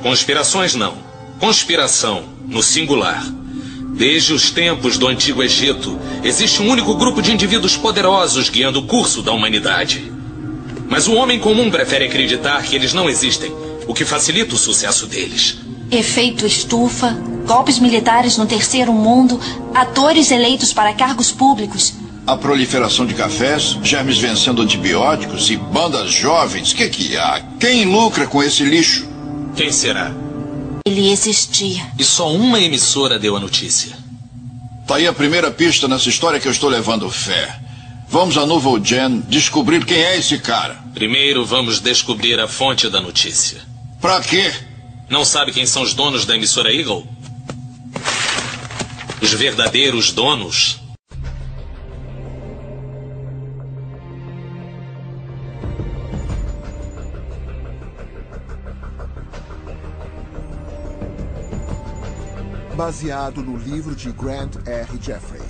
Conspirações não. Conspiração, no singular. Desde os tempos do Antigo Egito, existe um único grupo de indivíduos poderosos guiando o curso da humanidade. Mas o homem comum prefere acreditar que eles não existem, o que facilita o sucesso deles. Efeito estufa, golpes militares no terceiro mundo, atores eleitos para cargos públicos. A proliferação de cafés, germes vencendo antibióticos e bandas jovens. O que há? Quem lucra com esse lixo? Quem será? Ele existia. E só uma emissora deu a notícia. Tá aí a primeira pista nessa história que eu estou levando fé. Vamos a Nouveau Gen descobrir quem é esse cara. Primeiro vamos descobrir a fonte da notícia. Pra quê? Não sabe quem são os donos da emissora Eagle? Os verdadeiros donos? Baseado no livro de Grant R. Jeffrey.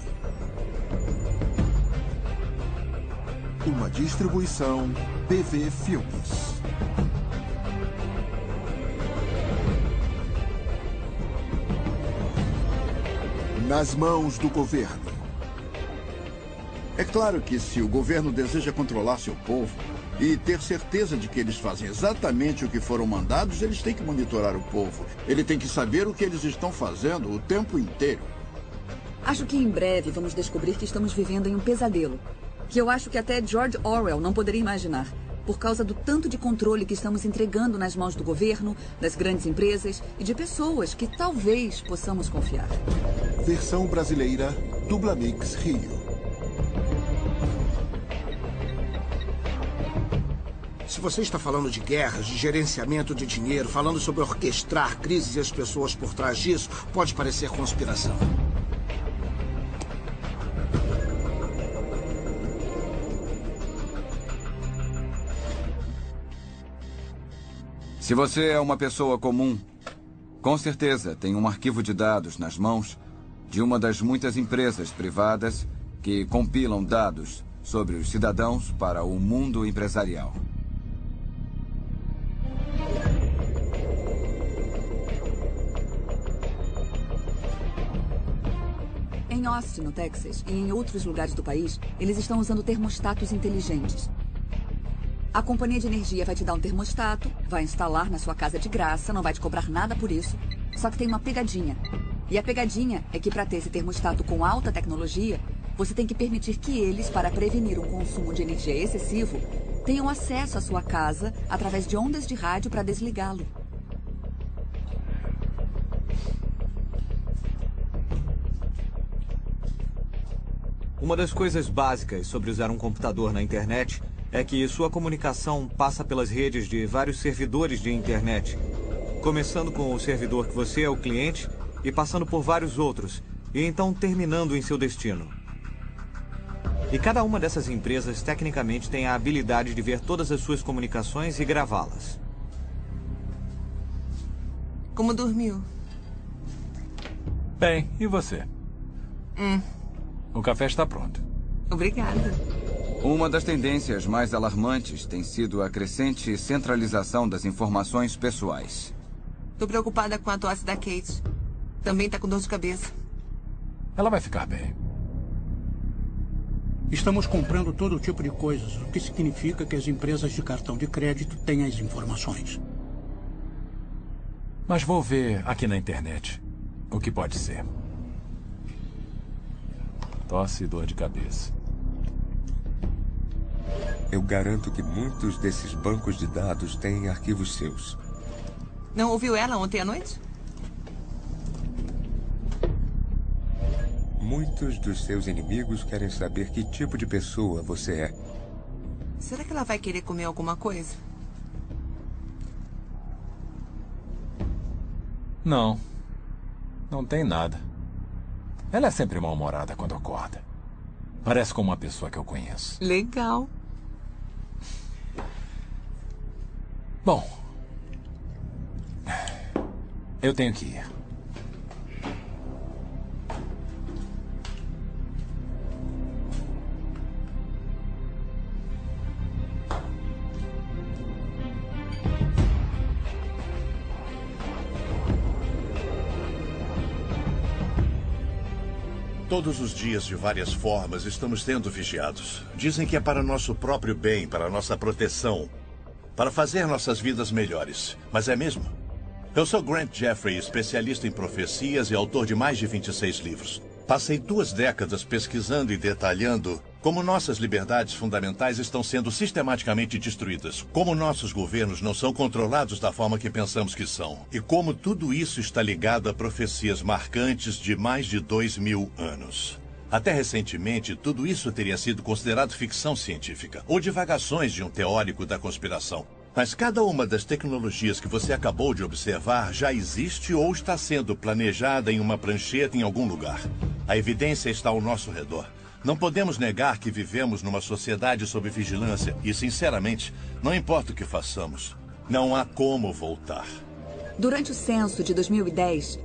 Uma distribuição BV Filmes. Nas mãos do governo. É claro que se o governo deseja controlar seu povo e ter certeza de que eles fazem exatamente o que foram mandados, eles têm que monitorar o povo. Ele tem que saber o que eles estão fazendo o tempo inteiro. Acho que em breve vamos descobrir que estamos vivendo em um pesadelo. Que eu acho que até George Orwell não poderia imaginar. Por causa do tanto de controle que estamos entregando nas mãos do governo, das grandes empresas e de pessoas que talvez possamos confiar. Versão brasileira, Dublamix Rio. Se você está falando de guerras, de gerenciamento de dinheiro, falando sobre orquestrar crises e as pessoas por trás disso, pode parecer conspiração. Se você é uma pessoa comum, com certeza tem um arquivo de dados nas mãos de uma das muitas empresas privadas que compilam dados sobre os cidadãos para o mundo empresarial. Em Austin, no Texas, e em outros lugares do país, eles estão usando termostatos inteligentes. A companhia de energia vai te dar um termostato, vai instalar na sua casa de graça, não vai te cobrar nada por isso. Só que tem uma pegadinha. E a pegadinha é que para ter esse termostato com alta tecnologia, você tem que permitir que eles, para prevenir um consumo de energia excessivo, tenham acesso à sua casa através de ondas de rádio para desligá-lo. Uma das coisas básicas sobre usar um computador na internet é que sua comunicação passa pelas redes de vários servidores de internet, começando com o servidor que você é o cliente e passando por vários outros, e então terminando em seu destino. E cada uma dessas empresas tecnicamente tem a habilidade de ver todas as suas comunicações e gravá-las. Como dormiu? Bem, e você? O café está pronto. Obrigada. Uma das tendências mais alarmantes tem sido a crescente centralização das informações pessoais. Tô preocupada com a tosse da Kate. Também tá com dor de cabeça. Ela vai ficar bem. Estamos comprando todo tipo de coisas, o que significa que as empresas de cartão de crédito têm as informações. Mas vou ver aqui na internet o que pode ser. Tosse e dor de cabeça. Eu garanto que muitos desses bancos de dados têm arquivos seus. Não ouviu ela ontem à noite? Muitos dos seus inimigos querem saber que tipo de pessoa você é. Será que ela vai querer comer alguma coisa? Não. Não tem nada. Ela é sempre mal-humorada quando acorda. Parece como uma pessoa que eu conheço. Legal. Bom, eu tenho que ir. Todos os dias, de várias formas, estamos sendo vigiados. Dizem que é para nosso próprio bem, para nossa proteção, para fazer nossas vidas melhores. Mas é mesmo? Eu sou Grant Jeffrey, especialista em profecias e autor de mais de 26 livros. Passei 2 décadas pesquisando e detalhando como nossas liberdades fundamentais estão sendo sistematicamente destruídas, como nossos governos não são controlados da forma que pensamos que são, e como tudo isso está ligado a profecias marcantes de mais de 2000 anos. Até recentemente, tudo isso teria sido considerado ficção científica, ou divagações de um teórico da conspiração. Mas cada uma das tecnologias que você acabou de observar já existe ou está sendo planejada em uma prancheta em algum lugar. A evidência está ao nosso redor. Não podemos negar que vivemos numa sociedade sob vigilância e, sinceramente, não importa o que façamos, não há como voltar. Durante o censo de 2010,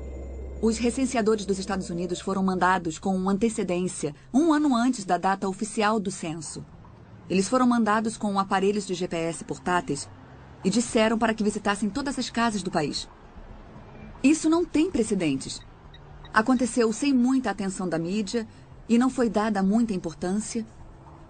os recenseadores dos Estados Unidos foram mandados com antecedência, 1 ano antes da data oficial do censo. Eles foram mandados com aparelhos de GPS portáteis e disseram para que visitassem todas as casas do país. Isso não tem precedentes. Aconteceu sem muita atenção da mídia e não foi dada muita importância.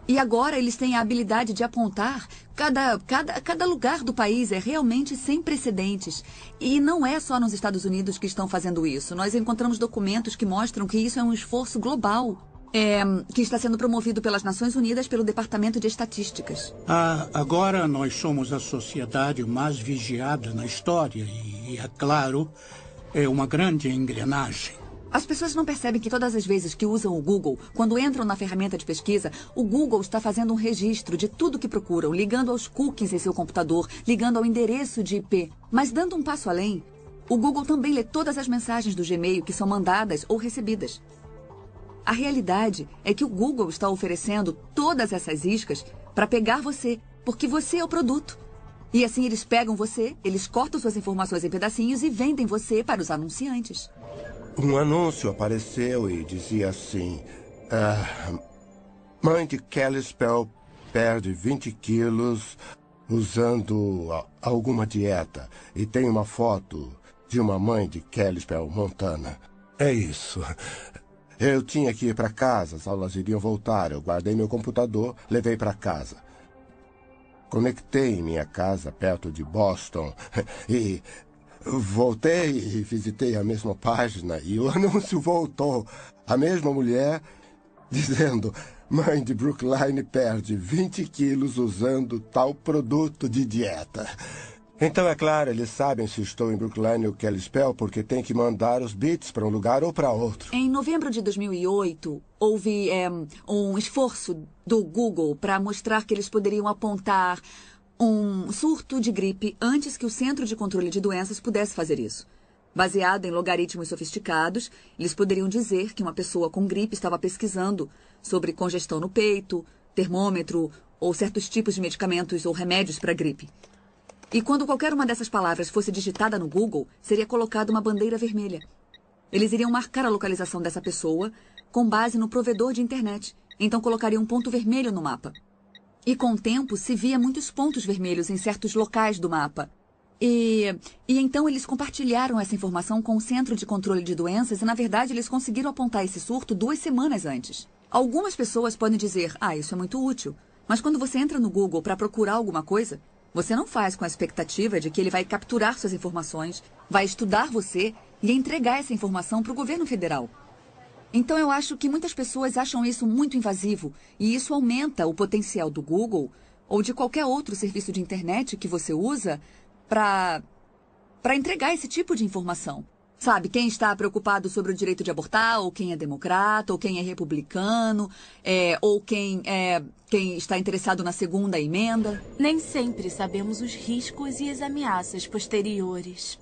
E agora eles têm a habilidade de apontar cada lugar do país. É realmente sem precedentes. E não é só nos Estados Unidos que estão fazendo isso. Nós encontramos documentos que mostram que isso é um esforço global. Que está sendo promovido pelas Nações Unidas pelo Departamento de Estatísticas. Agora nós somos a sociedade mais vigiada na história e, é claro, é uma grande engrenagem. As pessoas não percebem que todas as vezes que usam o Google, quando entram na ferramenta de pesquisa, o Google está fazendo um registro de tudo que procuram, ligando aos cookies em seu computador, ligando ao endereço de IP. Mas dando um passo além, o Google também lê todas as mensagens do Gmail que são mandadas ou recebidas. A realidade é que o Google está oferecendo todas essas iscas para pegar você, porque você é o produto. E assim eles pegam você, eles cortam suas informações em pedacinhos e vendem você para os anunciantes. Um anúncio apareceu e dizia assim: mãe de Kelly Spell perde 20 quilos usando alguma dieta. E tem uma foto de uma mãe de Kelly Spell, Montana. É isso. Eu tinha que ir para casa, as aulas iriam voltar. Eu guardei meu computador, levei para casa. Conectei em minha casa, perto de Boston, e voltei e visitei a mesma página e o anúncio voltou. A mesma mulher dizendo: mãe de Brookline perde 20 quilos usando tal produto de dieta. Então, é claro, eles sabem se estou em Brookline ou Kelly Spell porque tem que mandar os bits para um lugar ou para outro. Em novembro de 2008, houve um esforço do Google para mostrar que eles poderiam apontar um surto de gripe antes que o Centro de Controle de Doenças pudesse fazer isso. Baseado em logaritmos sofisticados, eles poderiam dizer que uma pessoa com gripe estava pesquisando sobre congestão no peito, termômetro ou certos tipos de medicamentos ou remédios para gripe. E quando qualquer uma dessas palavras fosse digitada no Google, seria colocada uma bandeira vermelha. Eles iriam marcar a localização dessa pessoa com base no provedor de internet. Então colocariam um ponto vermelho no mapa. E com o tempo se via muitos pontos vermelhos em certos locais do mapa. E então eles compartilharam essa informação com o Centro de Controle de Doenças e, na verdade, eles conseguiram apontar esse surto 2 semanas antes. Algumas pessoas podem dizer: isso é muito útil. Mas quando você entra no Google para procurar alguma coisa, você não faz com a expectativa de que ele vai capturar suas informações, vai estudar você e entregar essa informação para o governo federal. Então eu acho que muitas pessoas acham isso muito invasivo e isso aumenta o potencial do Google ou de qualquer outro serviço de internet que você usa para entregar esse tipo de informação. Sabe, quem está preocupado sobre o direito de abortar, ou quem é democrata, ou quem é republicano, ou quem está interessado na segunda emenda. Nem sempre sabemos os riscos e as ameaças posteriores.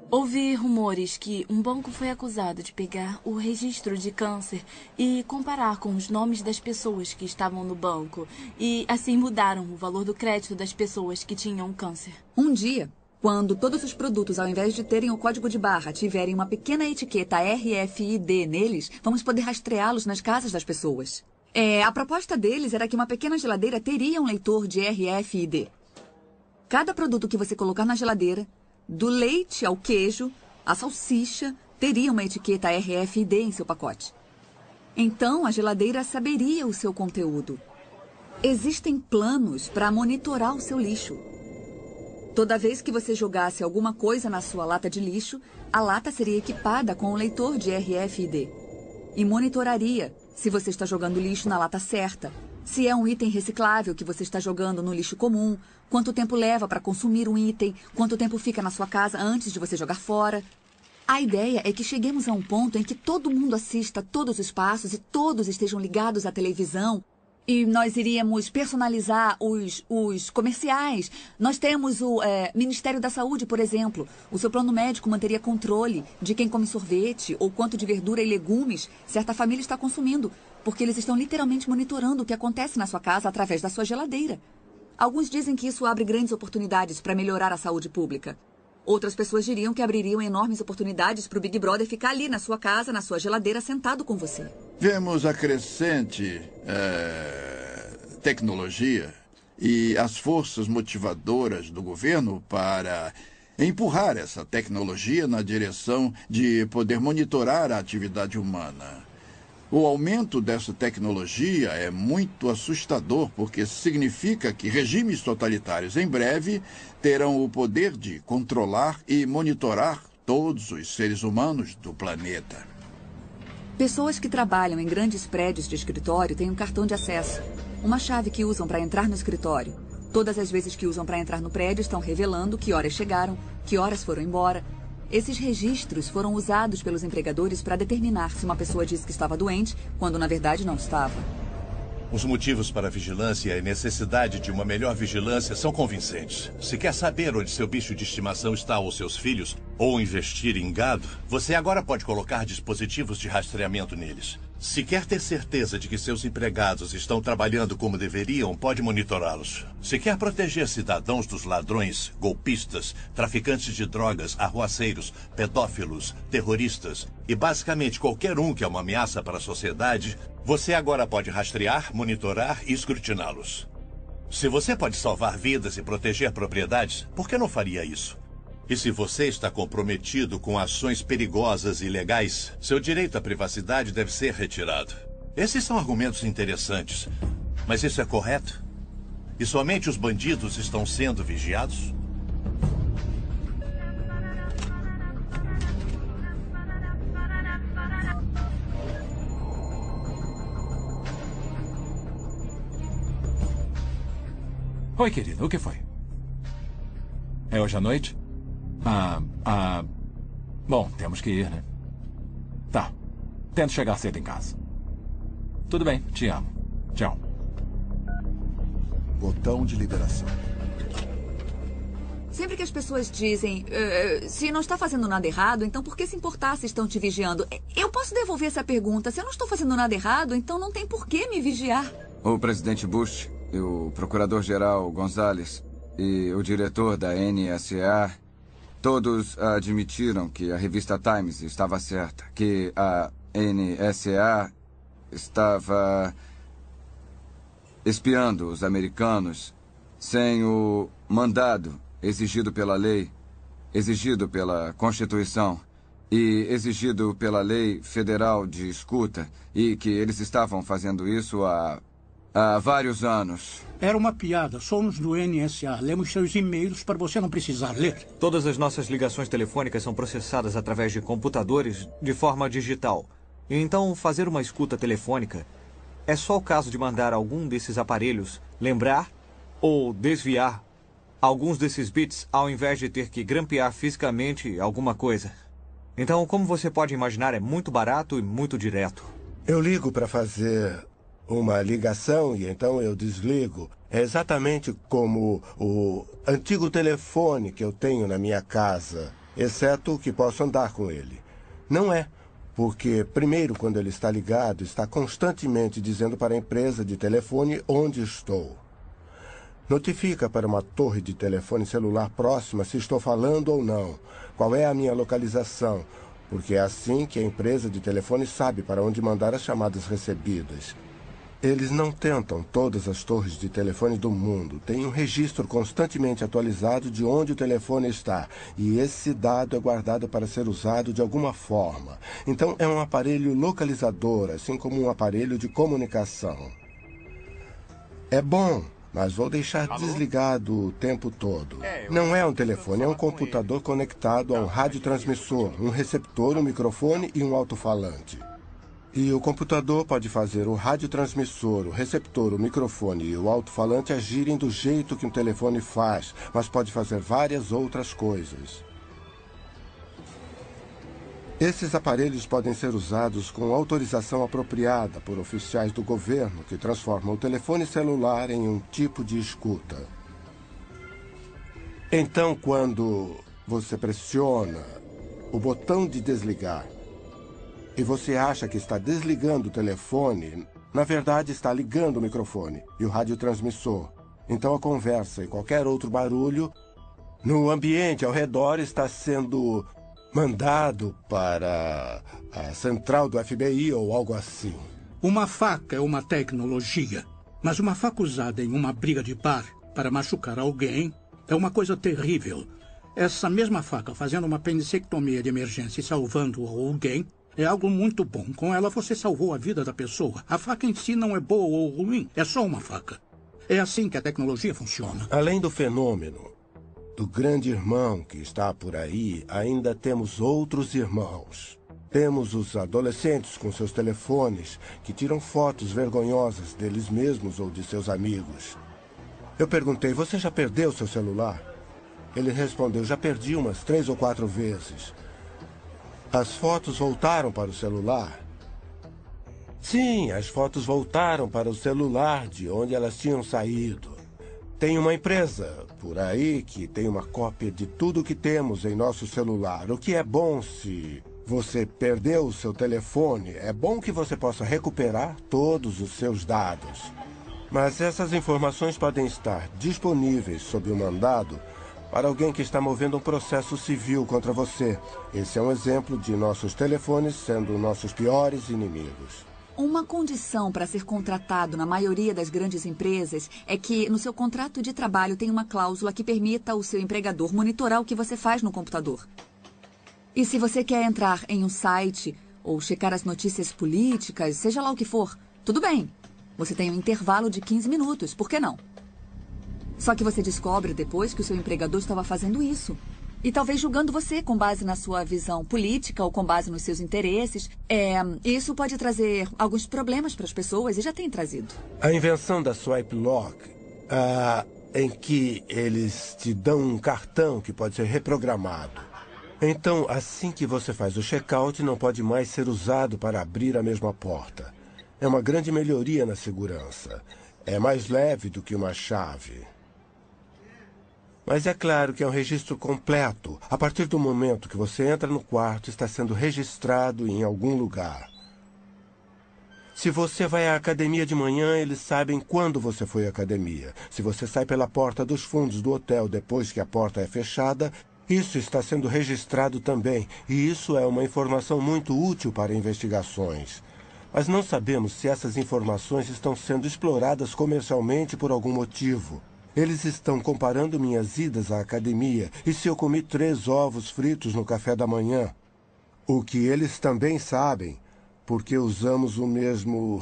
Houve rumores que um banco foi acusado de pegar o registro de câncer e comparar com os nomes das pessoas que estavam no banco. E assim mudaram o valor do crédito das pessoas que tinham câncer. Um dia, quando todos os produtos, ao invés de terem o código de barra, tiverem uma pequena etiqueta RFID neles, vamos poder rastreá-los nas casas das pessoas. A proposta deles era que uma pequena geladeira teria um leitor de RFID. Cada produto que você colocar na geladeira, do leite ao queijo, a salsicha, teria uma etiqueta RFID em seu pacote. Então, a geladeira saberia o seu conteúdo. Existem planos para monitorar o seu lixo. Toda vez que você jogasse alguma coisa na sua lata de lixo, a lata seria equipada com um leitor de RFID e monitoraria se você está jogando lixo na lata certa, se é um item reciclável que você está jogando no lixo comum, quanto tempo leva para consumir um item, quanto tempo fica na sua casa antes de você jogar fora. A ideia é que cheguemos a um ponto em que todo mundo assista todos os passos e todos estejam ligados à televisão. E nós iríamos personalizar os comerciais. Nós temos o Ministério da Saúde, por exemplo. O seu plano médico manteria controle de quem come sorvete ou quanto de verdura e legumes certa família está consumindo, porque eles estão literalmente monitorando o que acontece na sua casa através da sua geladeira. Alguns dizem que isso abre grandes oportunidades para melhorar a saúde pública. Outras pessoas diriam que abririam enormes oportunidades para o Big Brother ficar ali na sua casa, na sua geladeira, sentado com você. Vemos a crescente tecnologia e as forças motivadoras do governo para empurrar essa tecnologia na direção de poder monitorar a atividade humana. O aumento dessa tecnologia é muito assustador, porque significa que regimes totalitários em breve terão o poder de controlar e monitorar todos os seres humanos do planeta. Pessoas que trabalham em grandes prédios de escritório têm um cartão de acesso, uma chave que usam para entrar no escritório. Todas as vezes que usam para entrar no prédio estão revelando que horas chegaram, que horas foram embora. Esses registros foram usados pelos empregadores para determinar se uma pessoa disse que estava doente, quando na verdade não estava. Os motivos para a vigilância e a necessidade de uma melhor vigilância são convincentes. Se quer saber onde seu bicho de estimação está ou seus filhos, ou investir em gado, você agora pode colocar dispositivos de rastreamento neles. Se quer ter certeza de que seus empregados estão trabalhando como deveriam, pode monitorá-los. Se quer proteger cidadãos dos ladrões, golpistas, traficantes de drogas, arruaceiros, pedófilos, terroristas e basicamente qualquer um que é uma ameaça para a sociedade, você agora pode rastrear, monitorar e escrutiná-los. Se você pode salvar vidas e proteger propriedades, por que não faria isso? E se você está comprometido com ações perigosas e ilegais, seu direito à privacidade deve ser retirado. Esses são argumentos interessantes. Mas isso é correto? E somente os bandidos estão sendo vigiados? Oi, querido, o que foi? É hoje à noite? Bom, temos que ir, né? Tá. Tento chegar cedo em casa. Tudo bem, te amo. Tchau. Botão de liberação. Sempre que as pessoas dizem, se não está fazendo nada errado, então por que se importar se estão te vigiando? Eu posso devolver essa pergunta. Se eu não estou fazendo nada errado, então não tem por que me vigiar. O presidente Bush, e o procurador-geral Gonzales e o diretor da NSA, todos admitiram que a revista Times estava certa, que a NSA estava espiando os americanos sem o mandado exigido pela lei, exigido pela Constituição e exigido pela Lei Federal de Escuta, e que eles estavam fazendo isso há vários anos. Era uma piada. Somos do NSA. Lemos seus e-mails para você não precisar ler. Todas as nossas ligações telefônicas são processadas através de computadores de forma digital. E então, fazer uma escuta telefônica é só o caso de mandar algum desses aparelhos lembrar ou desviar alguns desses bits ao invés de ter que grampear fisicamente alguma coisa. Então, como você pode imaginar, é muito barato e muito direto. Eu ligo para fazer uma ligação e então eu desligo. É exatamente como o antigo telefone que eu tenho na minha casa, exceto que posso andar com ele. Não é, porque primeiro, quando ele está ligado, está constantemente dizendo para a empresa de telefone onde estou. Notifica para uma torre de telefone celular próxima se estou falando ou não, qual é a minha localização, porque é assim que a empresa de telefone sabe para onde mandar as chamadas recebidas. Eles não tentam todas as torres de telefone do mundo. Tem um registro constantemente atualizado de onde o telefone está. E esse dado é guardado para ser usado de alguma forma. Então é um aparelho localizador, assim como um aparelho de comunicação. É bom, mas vou deixar desligado o tempo todo. Não é um telefone, é um computador conectado a um radiotransmissor, um receptor, um microfone e um alto-falante. E o computador pode fazer o radiotransmissor, o receptor, o microfone e o alto-falante agirem do jeito que um telefone faz, mas pode fazer várias outras coisas. Esses aparelhos podem ser usados com autorização apropriada por oficiais do governo que transformam o telefone celular em um tipo de escuta. Então, quando você pressiona o botão de desligar e você acha que está desligando o telefone, na verdade está ligando o microfone e o radiotransmissor. Então a conversa e qualquer outro barulho no ambiente ao redor está sendo mandado para a central do FBI ou algo assim. Uma faca é uma tecnologia, mas uma faca usada em uma briga de bar para machucar alguém é uma coisa terrível. Essa mesma faca fazendo uma apendicectomia de emergência e salvando alguém é algo muito bom. Com ela você salvou a vida da pessoa. A faca em si não é boa ou ruim, é só uma faca. É assim que a tecnologia funciona. Além do fenômeno do grande irmão que está por aí, ainda temos outros irmãos. Temos os adolescentes com seus telefones que tiram fotos vergonhosas deles mesmos ou de seus amigos. Eu perguntei, você já perdeu seu celular? Ele respondeu, já perdi umas 3 ou 4 vezes. As fotos voltaram para o celular? Sim, as fotos voltaram para o celular de onde elas tinham saído. Tem uma empresa por aí que tem uma cópia de tudo que temos em nosso celular. O que é bom se você perdeu o seu telefone, é bom que você possa recuperar todos os seus dados. Mas essas informações podem estar disponíveis sob o mandado para alguém que está movendo um processo civil contra você. Esse é um exemplo de nossos telefones sendo nossos piores inimigos. Uma condição para ser contratado na maioria das grandes empresas é que no seu contrato de trabalho tem uma cláusula que permita ao seu empregador monitorar o que você faz no computador. E se você quer entrar em um site ou checar as notícias políticas, seja lá o que for, tudo bem. Você tem um intervalo de 15 minutos, por que não? Só que você descobre depois que o seu empregador estava fazendo isso. E talvez julgando você com base na sua visão política ou com base nos seus interesses. Isso pode trazer alguns problemas para as pessoas e já tem trazido. A invenção da Swipe Lock, em que eles te dão um cartão que pode ser reprogramado. Então, assim que você faz o check-out, não pode mais ser usado para abrir a mesma porta. É uma grande melhoria na segurança. É mais leve do que uma chave. Mas é claro que é um registro completo. A partir do momento que você entra no quarto, está sendo registrado em algum lugar. Se você vai à academia de manhã, eles sabem quando você foi à academia. Se você sai pela porta dos fundos do hotel depois que a porta é fechada, isso está sendo registrado também. E isso é uma informação muito útil para investigações. Mas não sabemos se essas informações estão sendo exploradas comercialmente por algum motivo. Eles estão comparando minhas idas à academia e se eu comi 3 ovos fritos no café da manhã. O que eles também sabem, porque usamos o mesmo...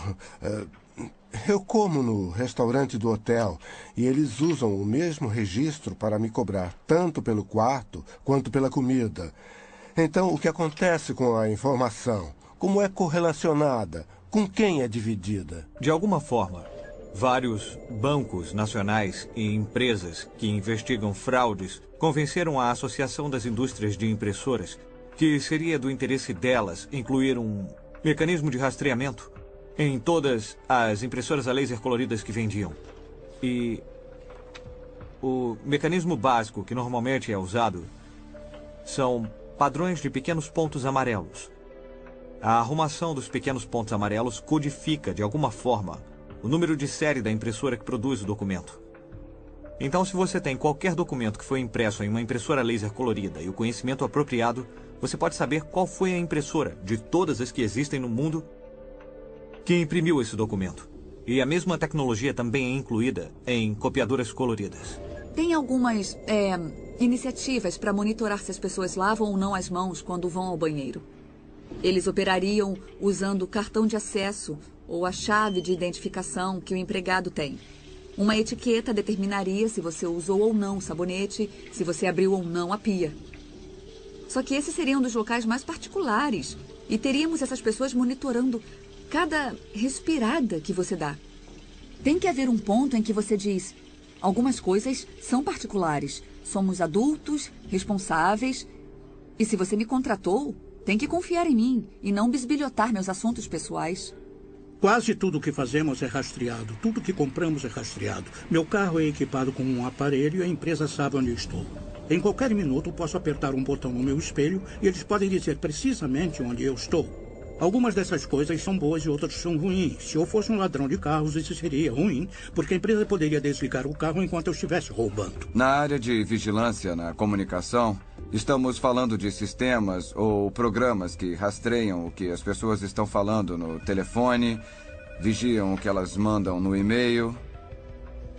eu como no restaurante do hotel e eles usam o mesmo registro para me cobrar tanto pelo quarto quanto pela comida. Então, o que acontece com a informação? Como é correlacionada? Com quem é dividida? De alguma forma, vários bancos nacionais e empresas que investigam fraudes convenceram a Associação das Indústrias de Impressoras que seria do interesse delas incluir um mecanismo de rastreamento em todas as impressoras a laser coloridas que vendiam. E o mecanismo básico que normalmente é usado são padrões de pequenos pontos amarelos. A arrumação dos pequenos pontos amarelos codifica, de alguma forma, o número de série da impressora que produz o documento. Então, se você tem qualquer documento que foi impresso em uma impressora laser colorida e o conhecimento apropriado, você pode saber qual foi a impressora, de todas as que existem no mundo, que imprimiu esse documento. E a mesma tecnologia também é incluída em copiadoras coloridas. Tem algumas iniciativas para monitorar se as pessoas lavam ou não as mãos quando vão ao banheiro. Eles operariam usando o cartão de acesso ou a chave de identificação que o empregado tem. Uma etiqueta determinaria se você usou ou não o sabonete, se você abriu ou não a pia. Só que esse seria um dos locais mais particulares. E teríamos essas pessoas monitorando cada respirada que você dá. Tem que haver um ponto em que você diz: algumas coisas são particulares. Somos adultos, responsáveis. E se você me contratou, tem que confiar em mim e não bisbilhotar meus assuntos pessoais. Quase tudo que fazemos é rastreado. Tudo que compramos é rastreado. Meu carro é equipado com um aparelho e a empresa sabe onde estou. Em qualquer minuto, posso apertar um botão no meu espelho e eles podem dizer precisamente onde eu estou. Algumas dessas coisas são boas e outras são ruins. Se eu fosse um ladrão de carros, isso seria ruim, porque a empresa poderia desligar o carro enquanto eu estivesse roubando. Na área de vigilância na comunicação, estamos falando de sistemas ou programas que rastreiam o que as pessoas estão falando no telefone, vigiam o que elas mandam no e-mail,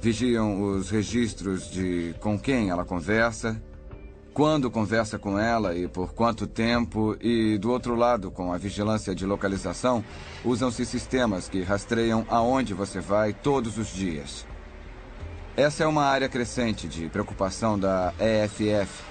vigiam os registros de com quem ela conversa, quando conversa com ela e por quanto tempo. E, do outro lado, com a vigilância de localização, usam-se sistemas que rastreiam aonde você vai todos os dias. Essa é uma área crescente de preocupação da EFF.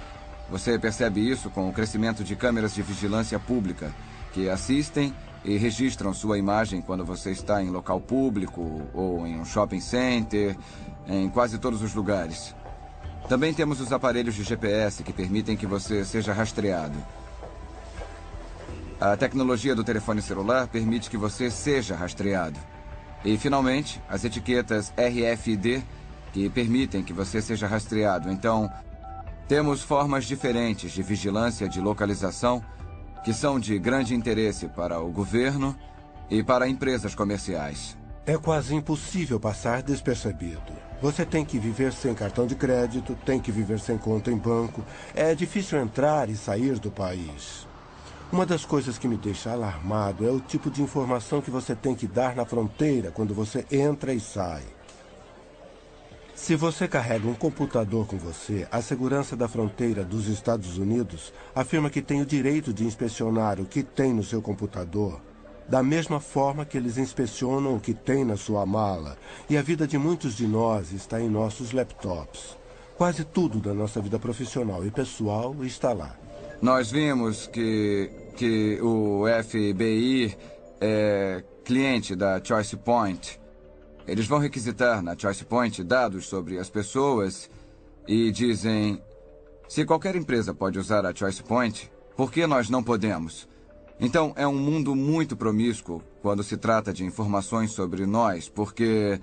Você percebe isso com o crescimento de câmeras de vigilância pública, que assistem e registram sua imagem quando você está em local público ou em um shopping center, em quase todos os lugares. Também temos os aparelhos de GPS que permitem que você seja rastreado. A tecnologia do telefone celular permite que você seja rastreado. E, finalmente, as etiquetas RFID que permitem que você seja rastreado. Então, temos formas diferentes de vigilância de localização que são de grande interesse para o governo e para empresas comerciais. É quase impossível passar despercebido. Você tem que viver sem cartão de crédito, tem que viver sem conta em banco. É difícil entrar e sair do país. Uma das coisas que me deixa alarmado é o tipo de informação que você tem que dar na fronteira quando você entra e sai. Se você carrega um computador com você, a segurança da fronteira dos Estados Unidos afirma que tem o direito de inspecionar o que tem no seu computador, da mesma forma que eles inspecionam o que tem na sua mala. E a vida de muitos de nós está em nossos laptops. Quase tudo da nossa vida profissional e pessoal está lá. Nós vimos que o FBI é cliente da Choice Point. Eles vão requisitar na Choice Point dados sobre as pessoas e dizem: se qualquer empresa pode usar a Choice Point, por que nós não podemos? Então, é um mundo muito promíscuo quando se trata de informações sobre nós, porque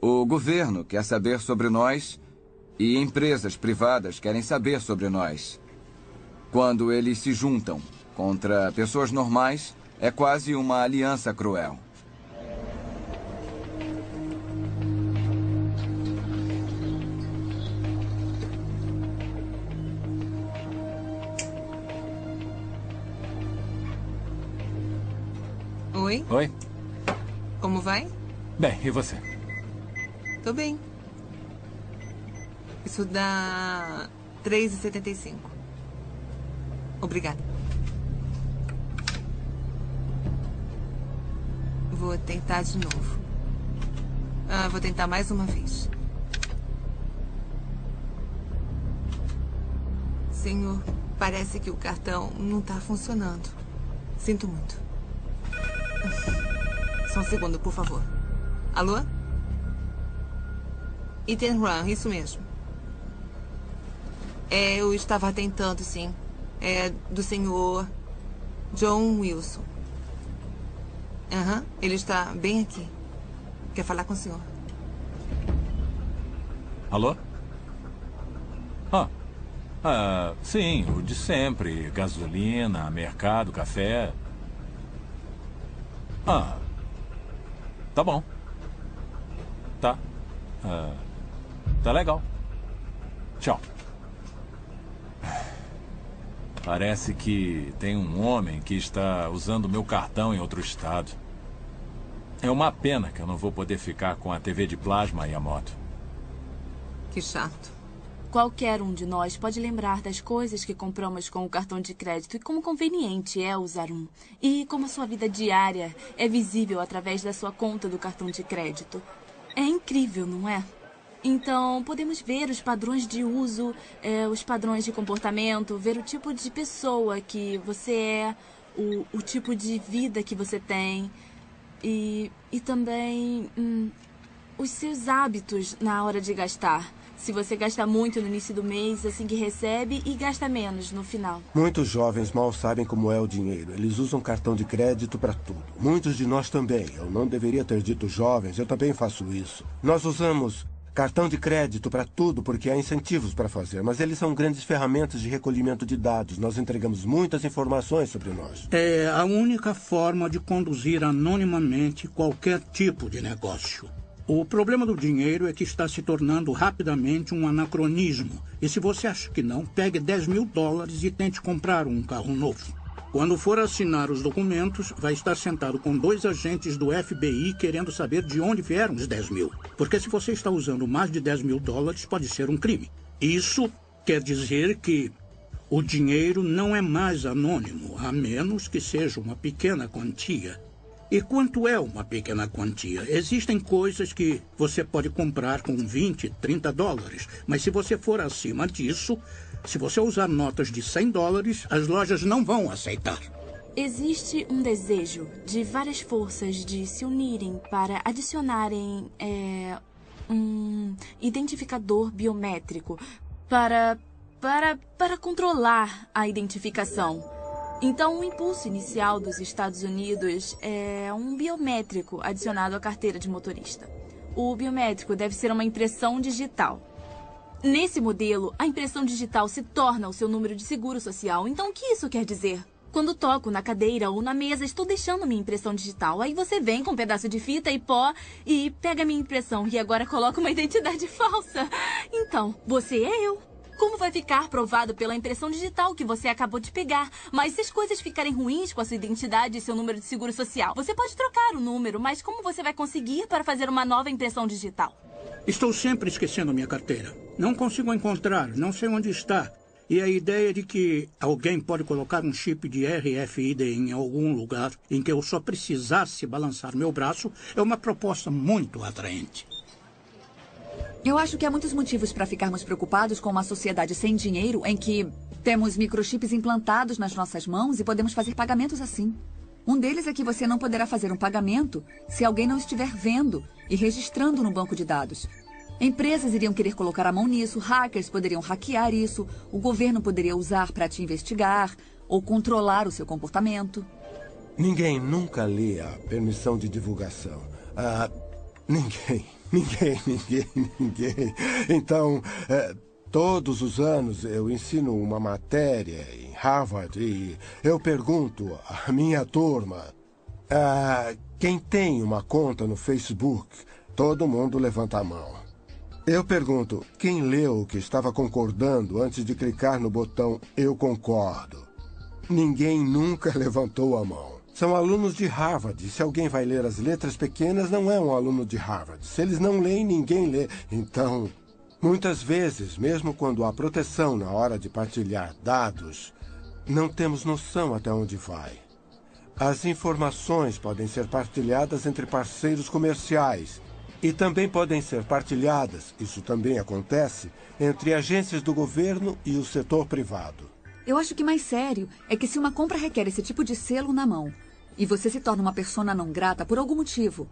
o governo quer saber sobre nós e empresas privadas querem saber sobre nós. Quando eles se juntam contra pessoas normais, é quase uma aliança cruel. Oi? Oi? Como vai? Bem, e você? Tô bem. Isso dá R$3,75. Obrigada. Vou tentar de novo. Vou tentar mais uma vez. Senhor, parece que o cartão não tá funcionando. Sinto muito. Só um segundo, por favor. Alô? Ethan Run, isso mesmo. Eu estava tentando, sim. É do senhor John Wilson. Ele está bem aqui. Quer falar com o senhor? Alô? Sim, o de sempre. Gasolina, mercado, café. Tá bom. Tá. Tá legal. Tchau. Parece que tem um homem que está usando meu cartão em outro estado. É uma pena que eu não vou poder ficar com a TV de plasma e a moto. Que chato. Qualquer um de nós pode lembrar das coisas que compramos com o cartão de crédito e como conveniente é usar um. E como a sua vida diária é visível através da sua conta do cartão de crédito. É incrível, não é? Então, podemos ver os padrões de uso, os padrões de comportamento, ver o tipo de pessoa que você é, o tipo de vida que você tem e também os seus hábitos na hora de gastar. Se você gasta muito no início do mês, assim que recebe, e gasta menos no final. Muitos jovens mal sabem como é o dinheiro. Eles usam cartão de crédito para tudo. Muitos de nós também. Eu não deveria ter dito jovens, eu também faço isso. Nós usamos cartão de crédito para tudo porque há incentivos para fazer, mas eles são grandes ferramentas de recolhimento de dados. Nós entregamos muitas informações sobre nós. É a única forma de conduzir anonimamente qualquer tipo de negócio. O problema do dinheiro é que está se tornando rapidamente um anacronismo. E se você acha que não, pegue $10.000 e tente comprar um carro novo. Quando for assinar os documentos, vai estar sentado com 2 agentes do FBI querendo saber de onde vieram os 10 mil. Porque se você está usando mais de $10.000, pode ser um crime. Isso quer dizer que o dinheiro não é mais anônimo, a menos que seja uma pequena quantia. E quanto é uma pequena quantia? Existem coisas que você pode comprar com $20, $30, mas se você for acima disso, se você usar notas de $100, as lojas não vão aceitar. Existe um desejo de várias forças de se unirem para adicionarem um identificador biométrico para controlar a identificação. Então, o impulso inicial dos Estados Unidos é um biométrico adicionado à carteira de motorista. O biométrico deve ser uma impressão digital. Nesse modelo, a impressão digital se torna o seu número de seguro social. Então, o que isso quer dizer? Quando toco na cadeira ou na mesa, estou deixando minha impressão digital. Aí você vem com um pedaço de fita e pó e pega minha impressão e agora coloca uma identidade falsa. Então, você é eu. Como vai ficar provado pela impressão digital que você acabou de pegar? Mas se as coisas ficarem ruins com a sua identidade e seu número de seguro social, você pode trocar o número, mas como você vai conseguir para fazer uma nova impressão digital? Estou sempre esquecendo minha carteira. Não consigo encontrar, não sei onde está. E a ideia de que alguém pode colocar um chip de RFID em algum lugar em que eu só precisasse balançar meu braço é uma proposta muito atraente. Eu acho que há muitos motivos para ficarmos preocupados com uma sociedade sem dinheiro em que temos microchips implantados nas nossas mãos e podemos fazer pagamentos assim. Um deles é que você não poderá fazer um pagamento se alguém não estiver vendo e registrando no banco de dados. Empresas iriam querer colocar a mão nisso, hackers poderiam hackear isso, o governo poderia usar para te investigar ou controlar o seu comportamento. Ninguém nunca lê a permissão de divulgação. Ninguém. Então, todos os anos eu ensino uma matéria em Harvard e eu pergunto à minha turma, quem tem uma conta no Facebook? Todo mundo levanta a mão. Eu pergunto, quem leu o que estava concordando antes de clicar no botão Eu concordo? Ninguém nunca levantou a mão. São alunos de Harvard. Se alguém vai ler as letras pequenas, não é um aluno de Harvard. Se eles não leem, ninguém lê. Então, muitas vezes, mesmo quando há proteção na hora de partilhar dados, não temos noção até onde vai. As informações podem ser partilhadas entre parceiros comerciais e também podem ser partilhadas, isso também acontece, entre agências do governo e o setor privado. Eu acho que mais sério é que se uma compra requer esse tipo de selo na mão e você se torna uma persona não grata por algum motivo,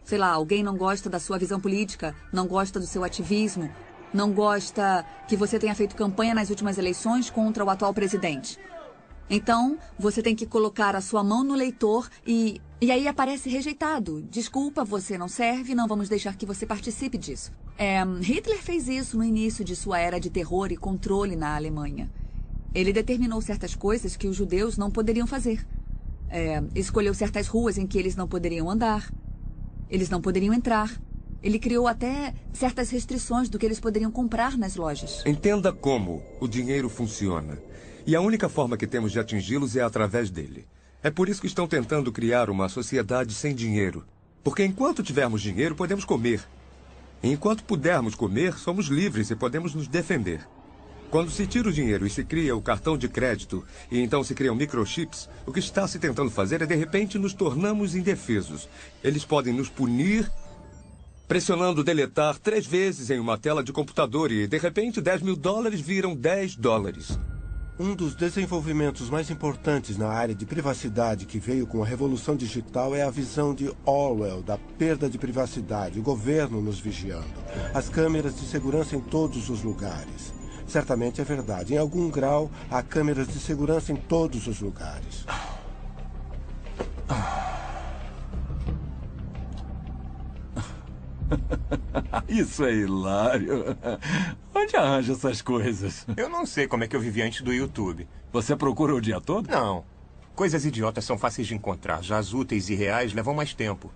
sei lá, alguém não gosta da sua visão política, não gosta do seu ativismo, não gosta que você tenha feito campanha nas últimas eleições contra o atual presidente. Então, você tem que colocar a sua mão no leitor e aí aparece rejeitado. Desculpa, você não serve, não vamos deixar que você participe disso. Hitler fez isso no início de sua era de terror e controle na Alemanha. Ele determinou certas coisas que os judeus não poderiam fazer. Escolheu certas ruas em que eles não poderiam andar. Eles não poderiam entrar. Ele criou até certas restrições do que eles poderiam comprar nas lojas. Entenda como o dinheiro funciona. E a única forma que temos de atingi-los é através dele. É por isso que estão tentando criar uma sociedade sem dinheiro. Porque enquanto tivermos dinheiro, podemos comer. E enquanto pudermos comer, somos livres e podemos nos defender. Quando se tira o dinheiro e se cria o cartão de crédito, e então se criam microchips, o que está se tentando fazer é, de repente, nos tornamos indefesos. Eles podem nos punir pressionando deletar 3 vezes em uma tela de computador e, de repente, $10.000 viram $10. Um dos desenvolvimentos mais importantes na área de privacidade que veio com a revolução digital é a visão de Orwell da perda de privacidade, o governo nos vigiando, as câmeras de segurança em todos os lugares. Certamente é verdade. Em algum grau, há câmeras de segurança em todos os lugares. Isso é hilário. Onde arranja essas coisas? Eu não sei como é que eu vivi antes do YouTube. Você procura o dia todo? Não. Coisas idiotas são fáceis de encontrar. Já as úteis e reais levam mais tempo.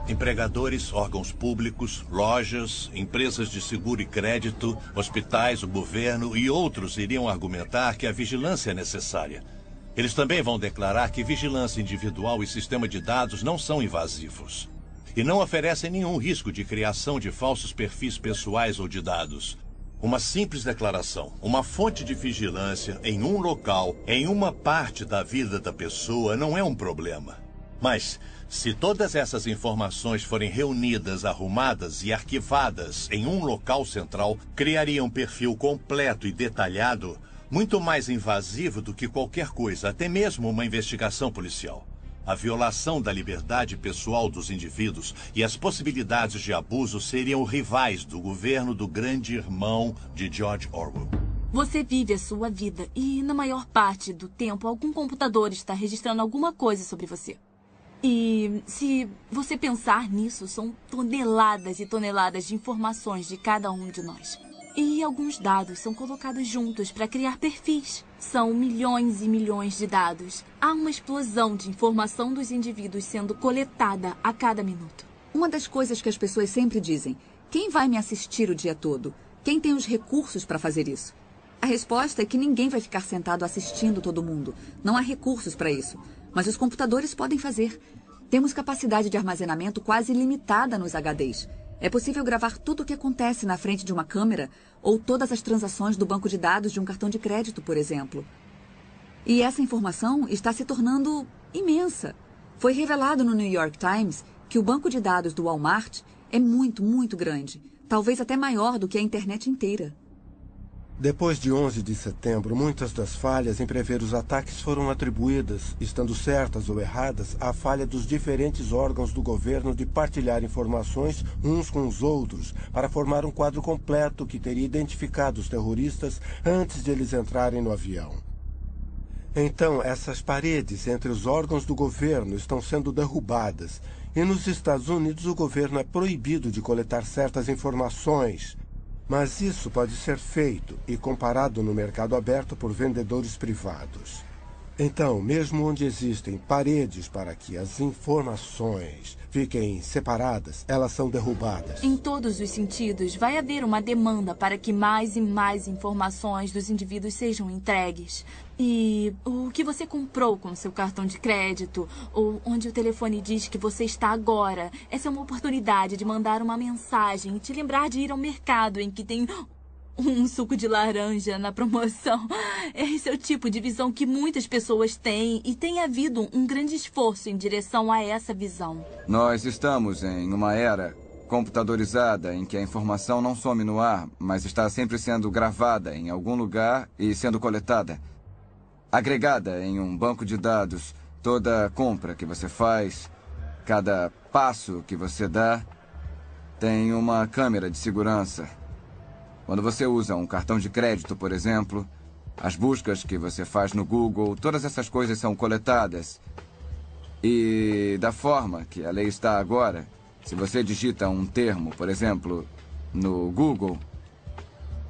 Empregadores, órgãos públicos, lojas, empresas de seguro e crédito, hospitais, o governo e outros iriam argumentar que a vigilância é necessária. Eles também vão declarar que vigilância individual e sistema de dados não são invasivos. E não oferecem nenhum risco de criação de falsos perfis pessoais ou de dados. Uma simples declaração, uma fonte de vigilância em um local, em uma parte da vida da pessoa, não é um problema. Mas, se todas essas informações forem reunidas, arrumadas e arquivadas em um local central, criaria um perfil completo e detalhado, muito mais invasivo do que qualquer coisa, até mesmo uma investigação policial. A violação da liberdade pessoal dos indivíduos e as possibilidades de abuso seriam rivais do governo do grande irmão de George Orwell. Você vive a sua vida e, na maior parte do tempo, algum computador está registrando alguma coisa sobre você. E se você pensar nisso, são toneladas e toneladas de informações de cada um de nós. E alguns dados são colocados juntos para criar perfis. São milhões e milhões de dados. Há uma explosão de informação dos indivíduos sendo coletada a cada minuto. Uma das coisas que as pessoas sempre dizem: quem vai me assistir o dia todo? Quem tem os recursos para fazer isso? A resposta é que ninguém vai ficar sentado assistindo todo mundo. Não há recursos para isso. Mas os computadores podem fazer. Temos capacidade de armazenamento quase ilimitada nos HDs. É possível gravar tudo o que acontece na frente de uma câmera ou todas as transações do banco de dados de um cartão de crédito, por exemplo. E essa informação está se tornando imensa. Foi revelado no New York Times que o banco de dados do Walmart é muito, muito grande. Talvez até maior do que a internet inteira. Depois de 11 de setembro, muitas das falhas em prever os ataques foram atribuídas, estando certas ou erradas, à falha dos diferentes órgãos do governo de partilhar informações uns com os outros para formar um quadro completo que teria identificado os terroristas antes de eles entrarem no avião. Então, essas paredes entre os órgãos do governo estão sendo derrubadas, e nos Estados Unidos o governo é proibido de coletar certas informações. Mas isso pode ser feito e comparado no mercado aberto por vendedores privados. Então, mesmo onde existem paredes para que as informações fiquem separadas, elas são derrubadas. Em todos os sentidos, vai haver uma demanda para que mais e mais informações dos indivíduos sejam entregues. E o que você comprou com seu cartão de crédito, ou onde o telefone diz que você está agora, essa é uma oportunidade de mandar uma mensagem e te lembrar de ir ao mercado em que tem um suco de laranja na promoção. Esse é o tipo de visão que muitas pessoas têm e tem havido um grande esforço em direção a essa visão. Nós estamos em uma era computadorizada em que a informação não some no ar, mas está sempre sendo gravada em algum lugar e sendo coletada. Agregada em um banco de dados, toda compra que você faz, cada passo que você dá, tem uma câmera de segurança. Quando você usa um cartão de crédito, por exemplo, as buscas que você faz no Google, todas essas coisas são coletadas. E da forma que a lei está agora, se você digita um termo, por exemplo, no Google,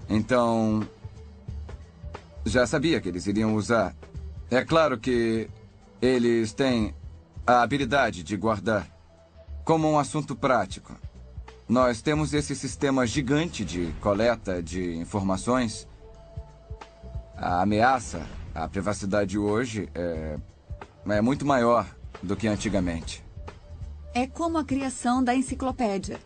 então já sabia que eles iriam usar. É claro que eles têm a habilidade de guardar como um assunto prático. Nós temos esse sistema gigante de coleta de informações. A ameaça A privacidade hoje é muito maior do que antigamente. É como a criação da enciclopédia.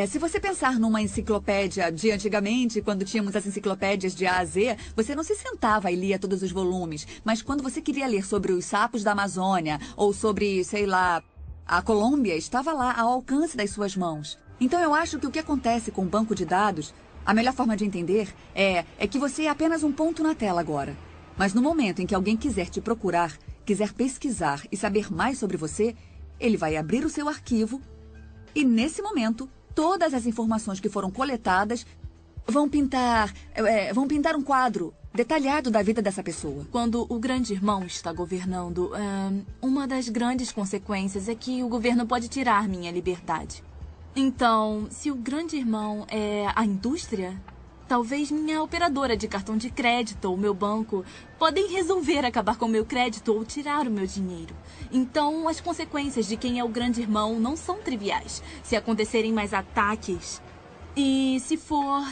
Se você pensar numa enciclopédia de antigamente, quando tínhamos as enciclopédias de A a Z, você não se sentava e lia todos os volumes. Mas quando você queria ler sobre os sapos da Amazônia, ou sobre, sei lá, a Colômbia, estava lá ao alcance das suas mãos. Então eu acho que o que acontece com o banco de dados, a melhor forma de entender é que você é apenas um ponto na tela agora. Mas no momento em que alguém quiser te procurar, quiser pesquisar e saber mais sobre você, ele vai abrir o seu arquivo e, nesse momento, todas as informações que foram coletadas vão pintar um quadro detalhado da vida dessa pessoa. Quando o grande irmão está governando, uma das grandes consequências é que o governo pode tirar minha liberdade. Então, se o grande irmão é a indústria, talvez minha operadora de cartão de crédito ou meu banco podem resolver acabar com o meu crédito ou tirar o meu dinheiro. Então, as consequências de quem é o grande irmão não são triviais. Se acontecerem mais ataques e se for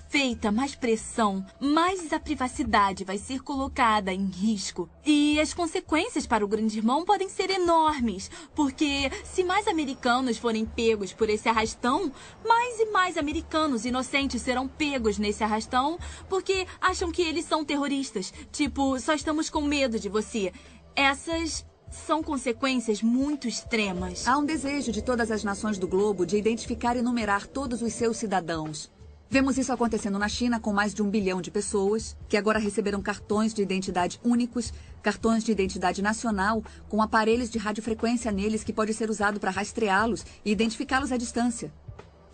feita mais pressão, mais a privacidade vai ser colocada em risco. E as consequências para o grande irmão podem ser enormes, porque se mais americanos forem pegos por esse arrastão, mais e mais americanos inocentes serão pegos nesse arrastão porque acham que eles são terroristas. Tipo, só estamos com medo de você. Essas são consequências muito extremas. Há um desejo de todas as nações do globo de identificar e numerar todos os seus cidadãos. Vemos isso acontecendo na China com mais de 1 bilhão de pessoas, que agora receberam cartões de identidade únicos, cartões de identidade nacional, com aparelhos de radiofrequência neles que pode ser usado para rastreá-los e identificá-los à distância.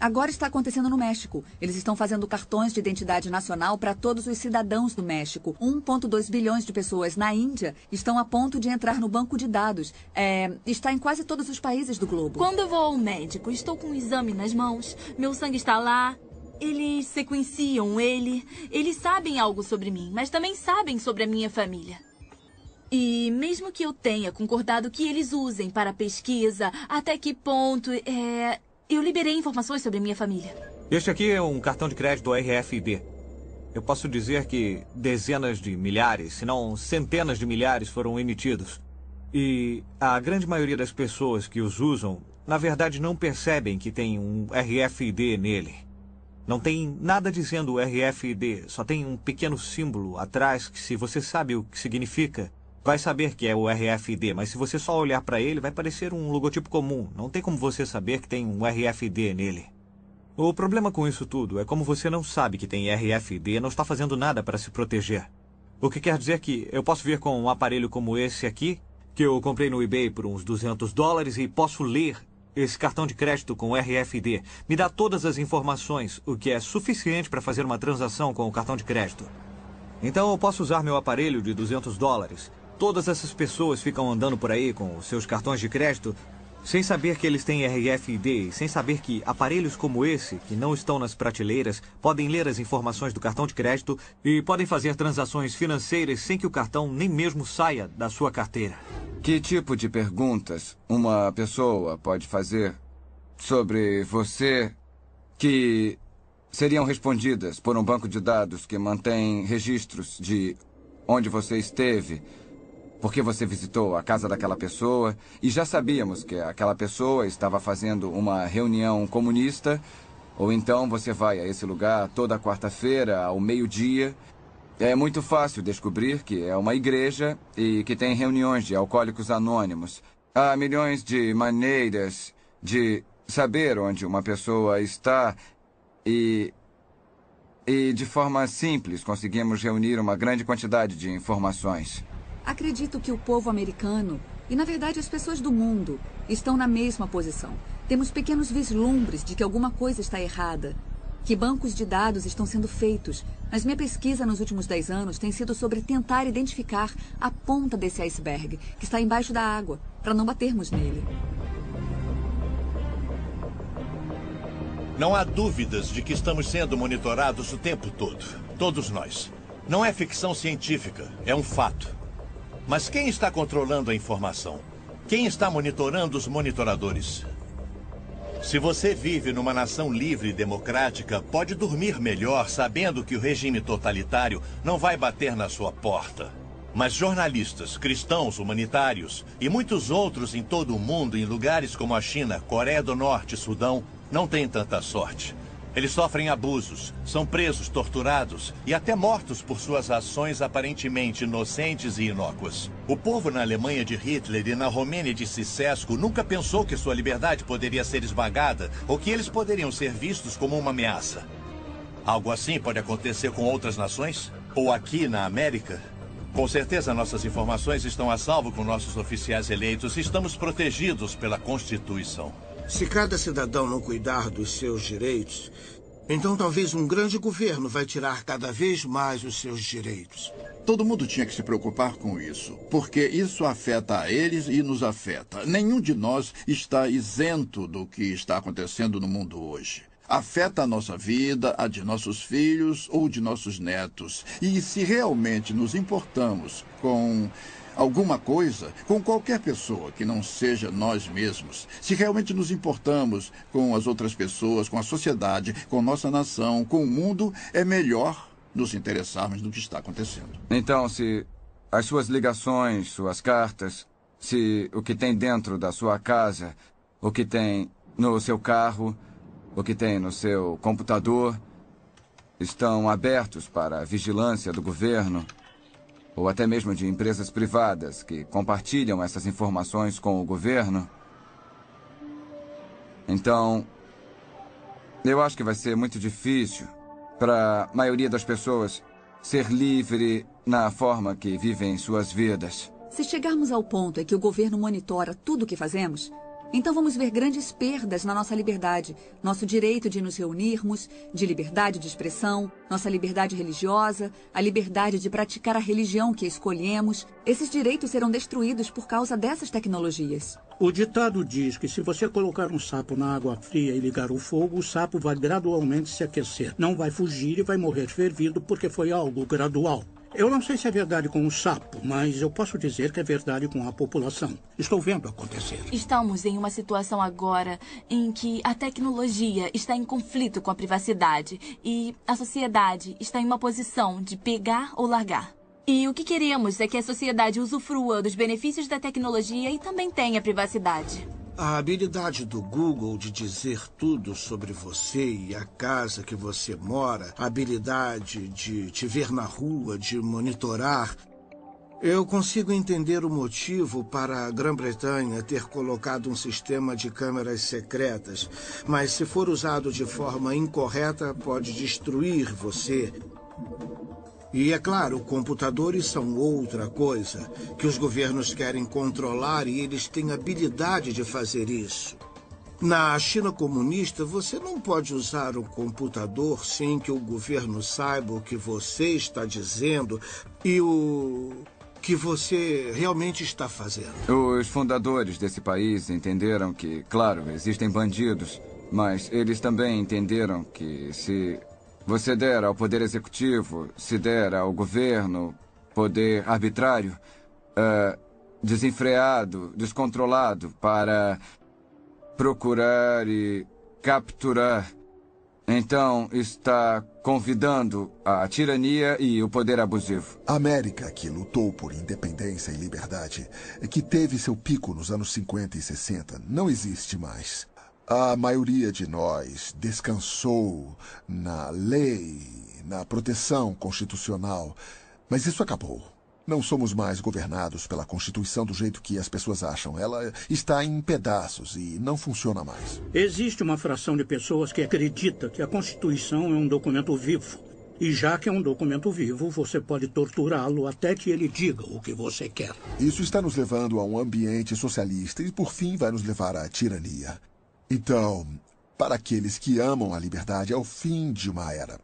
Agora está acontecendo no México. Eles estão fazendo cartões de identidade nacional para todos os cidadãos do México. 1,2 bilhões de pessoas na Índia estão a ponto de entrar no banco de dados. Está em quase todos os países do globo. Quando eu vou ao médico, estou com um exame nas mãos, meu sangue está lá, eles sequenciam eles sabem algo sobre mim, mas também sabem sobre a minha família. E mesmo que eu tenha concordado que eles usem para pesquisa, até que ponto eu liberei informações sobre a minha família. Este aqui é um cartão de crédito RFID. Eu posso dizer que dezenas de milhares, se não centenas de milhares foram emitidos. E a grande maioria das pessoas que os usam, na verdade, não percebem que tem um RFID nele. Não tem nada dizendo RFID, só tem um pequeno símbolo atrás que, se você sabe o que significa, vai saber que é o RFID, mas se você só olhar para ele, vai parecer um logotipo comum. Não tem como você saber que tem um RFID nele. O problema com isso tudo é como você não sabe que tem RFID e não está fazendo nada para se proteger. O que quer dizer que eu posso vir com um aparelho como esse aqui, que eu comprei no eBay por uns $200 e posso ler esse cartão de crédito com RFID. Me dá todas as informações, o que é suficiente para fazer uma transação com o cartão de crédito. Então eu posso usar meu aparelho de $200. Todas essas pessoas ficam andando por aí com os seus cartões de crédito sem saber que eles têm RFID, sem saber que aparelhos como esse, que não estão nas prateleiras, podem ler as informações do cartão de crédito e podem fazer transações financeiras sem que o cartão nem mesmo saia da sua carteira. Que tipo de perguntas uma pessoa pode fazer sobre você que seriam respondidas por um banco de dados que mantém registros de onde você esteve, porque você visitou a casa daquela pessoa e já sabíamos que aquela pessoa estava fazendo uma reunião comunista, ou então você vai a esse lugar toda quarta-feira ao meio-dia. É muito fácil descobrir que é uma igreja e que tem reuniões de alcoólicos anônimos. Há milhões de maneiras de saber onde uma pessoa está e de forma simples conseguimos reunir uma grande quantidade de informações. Acredito que o povo americano, e na verdade as pessoas do mundo, estão na mesma posição. Temos pequenos vislumbres de que alguma coisa está errada, que bancos de dados estão sendo feitos. Mas minha pesquisa nos últimos 10 anos tem sido sobre tentar identificar a ponta desse iceberg, que está embaixo da água, para não batermos nele. Não há dúvidas de que estamos sendo monitorados o tempo todo. Todos nós. Não é ficção científica, é um fato. Mas quem está controlando a informação? Quem está monitorando os monitoradores? Se você vive numa nação livre e democrática, pode dormir melhor sabendo que o regime totalitário não vai bater na sua porta. Mas jornalistas, cristãos, humanitários e muitos outros em todo o mundo, em lugares como a China, Coreia do Norte e Sudão, não têm tanta sorte. Eles sofrem abusos, são presos, torturados e até mortos por suas ações aparentemente inocentes e inócuas. O povo na Alemanha de Hitler e na Romênia de Ceausescu nunca pensou que sua liberdade poderia ser esmagada ou que eles poderiam ser vistos como uma ameaça. Algo assim pode acontecer com outras nações? Ou aqui na América? Com certeza nossas informações estão a salvo com nossos oficiais eleitos e estamos protegidos pela Constituição. Se cada cidadão não cuidar dos seus direitos, então talvez um grande governo vai tirar cada vez mais os seus direitos. Todo mundo tinha que se preocupar com isso, porque isso afeta a eles e nos afeta. Nenhum de nós está isento do que está acontecendo no mundo hoje. Afeta a nossa vida, a de nossos filhos ou de nossos netos. E se realmente nos importamos com alguma coisa, com qualquer pessoa que não seja nós mesmos, se realmente nos importamos com as outras pessoas, com a sociedade, com nossa nação, com o mundo, é melhor nos interessarmos no que está acontecendo. Então, se as suas ligações, suas cartas, se o que tem dentro da sua casa, o que tem no seu carro, o que tem no seu computador, estão abertos para a vigilância do governo, ou até mesmo de empresas privadas que compartilham essas informações com o governo, então, eu acho que vai ser muito difícil para a maioria das pessoas ser livre na forma que vivem suas vidas. Se chegarmos ao ponto em que o governo monitora tudo o que fazemos, então vamos ver grandes perdas na nossa liberdade, nosso direito de nos reunirmos, de liberdade de expressão, nossa liberdade religiosa, a liberdade de praticar a religião que escolhemos. Esses direitos serão destruídos por causa dessas tecnologias. O ditado diz que se você colocar um sapo na água fria e ligar o fogo, o sapo vai gradualmente se aquecer. Não vai fugir e vai morrer fervido porque foi algo gradual. Eu não sei se é verdade com o sapo, mas eu posso dizer que é verdade com a população. Estou vendo acontecer. Estamos em uma situação agora em que a tecnologia está em conflito com a privacidade e a sociedade está em uma posição de pegar ou largar. E o que queremos é que a sociedade usufrua dos benefícios da tecnologia e também tenha privacidade. A habilidade do Google de dizer tudo sobre você e a casa que você mora, a habilidade de te ver na rua, de monitorar. Eu consigo entender o motivo para a Grã-Bretanha ter colocado um sistema de câmeras secretas, mas se for usado de forma incorreta, pode destruir você. E, é claro, computadores são outra coisa, que os governos querem controlar e eles têm habilidade de fazer isso. Na China comunista, você não pode usar um computador sem que o governo saiba o que você está dizendo e o que você realmente está fazendo. Os fundadores desse país entenderam que, claro, existem bandidos, mas eles também entenderam que se você der ao poder executivo, se der ao governo poder arbitrário, desenfreado, descontrolado, para procurar e capturar, então está convidando a tirania e o poder abusivo. A América, que lutou por independência e liberdade, que teve seu pico nos anos 50 e 60, não existe mais. A maioria de nós descansou na lei, na proteção constitucional, mas isso acabou. Não somos mais governados pela Constituição do jeito que as pessoas acham. Ela está em pedaços e não funciona mais. Existe uma fração de pessoas que acredita que a Constituição é um documento vivo. E já que é um documento vivo, você pode torturá-lo até que ele diga o que você quer. Isso está nos levando a um ambiente socialista e, por fim, vai nos levar à tirania. Então, para aqueles que amam a liberdade, é o fim de uma era.